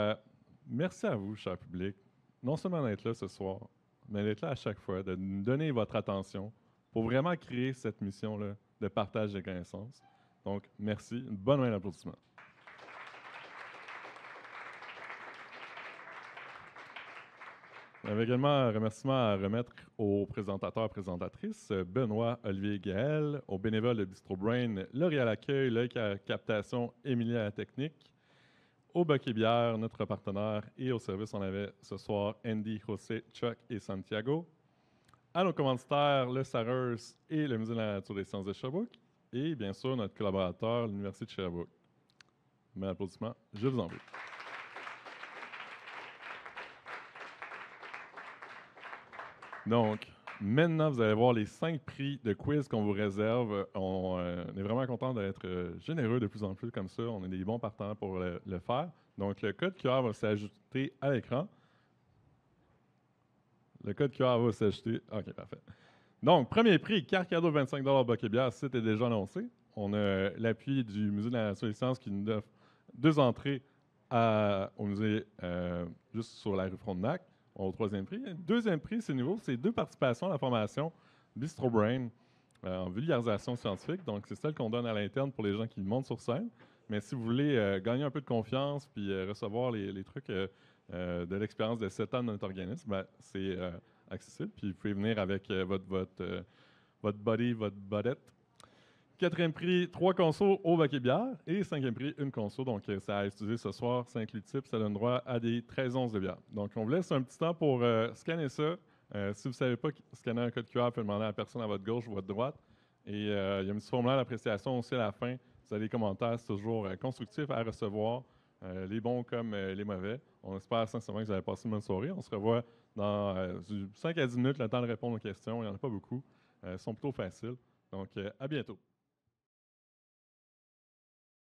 merci à vous, cher public, non seulement d'être là ce soir, mais d'être là à chaque fois, de nous donner votre attention pour vraiment créer cette mission-là de partage de connaissances. Donc, merci. Une bonne main d'applaudissement. Il y avait également un remerciement à remettre aux présentateurs et présentatrices, Benoît, Olivier, Gaël, aux bénévoles de Bistro Brain, Laurie à l'accueil, Loïc à la captation, Émilie à la technique, au Buck et Bière, notre partenaire, et au service, on avait ce soir Andy, José, Chuck et Santiago. À nos commanditaires, le SAREURS et le Musée de la Nature des Sciences de Sherbrooke, et bien sûr notre collaborateur, l'Université de Sherbrooke. Mes applaudissements, je vous en prie. Donc, maintenant, vous allez voir les 5 prix de quiz qu'on vous réserve. On est vraiment content d'être généreux de plus en plus comme ça. On est des bons partenaires pour le faire. Donc, le code QR va s'ajouter à l'écran. Le code QR va s'ajouter. OK, parfait. Donc, premier prix, carte cadeau 25 Bucket Bière, le site est déjà annoncé. On a l'appui du Musée de la Nature et des Sciences qui nous offre 2 entrées au musée juste sur la rue Frontenac, au 3e prix. Le 2e prix, c'est nouveau, c'est 2 participations à la formation Bistro Brain en vulgarisation scientifique. Donc, c'est celle qu'on donne à l'interne pour les gens qui montent sur scène. Mais si vous voulez gagner un peu de confiance puis recevoir les trucs de l'expérience de 7 ans de notre organisme, ben, c'est accessible. Puis vous pouvez venir avec votre buddy, votre budette. 4e prix, 3 consos au baquet bière. Et 5e prix, 1 conso. Donc, ça a utilisé ce soir, ça inclut le type, ça donne droit à des 13 onces de bière. Donc, on vous laisse un petit temps pour scanner ça. Si vous ne savez pas scanner un code QR, vous pouvez demander à la personne à votre gauche ou à votre droite. Et il y a un petit formulaire d'appréciation aussi à la fin. Vous avez des commentaires, c'est toujours constructif à recevoir, les bons comme les mauvais. On espère sincèrement que vous avez passé une bonne soirée. On se revoit dans 5 à 10 minutes, le temps de répondre aux questions. Il n'y en a pas beaucoup. Elles sont plutôt faciles. Donc, à bientôt.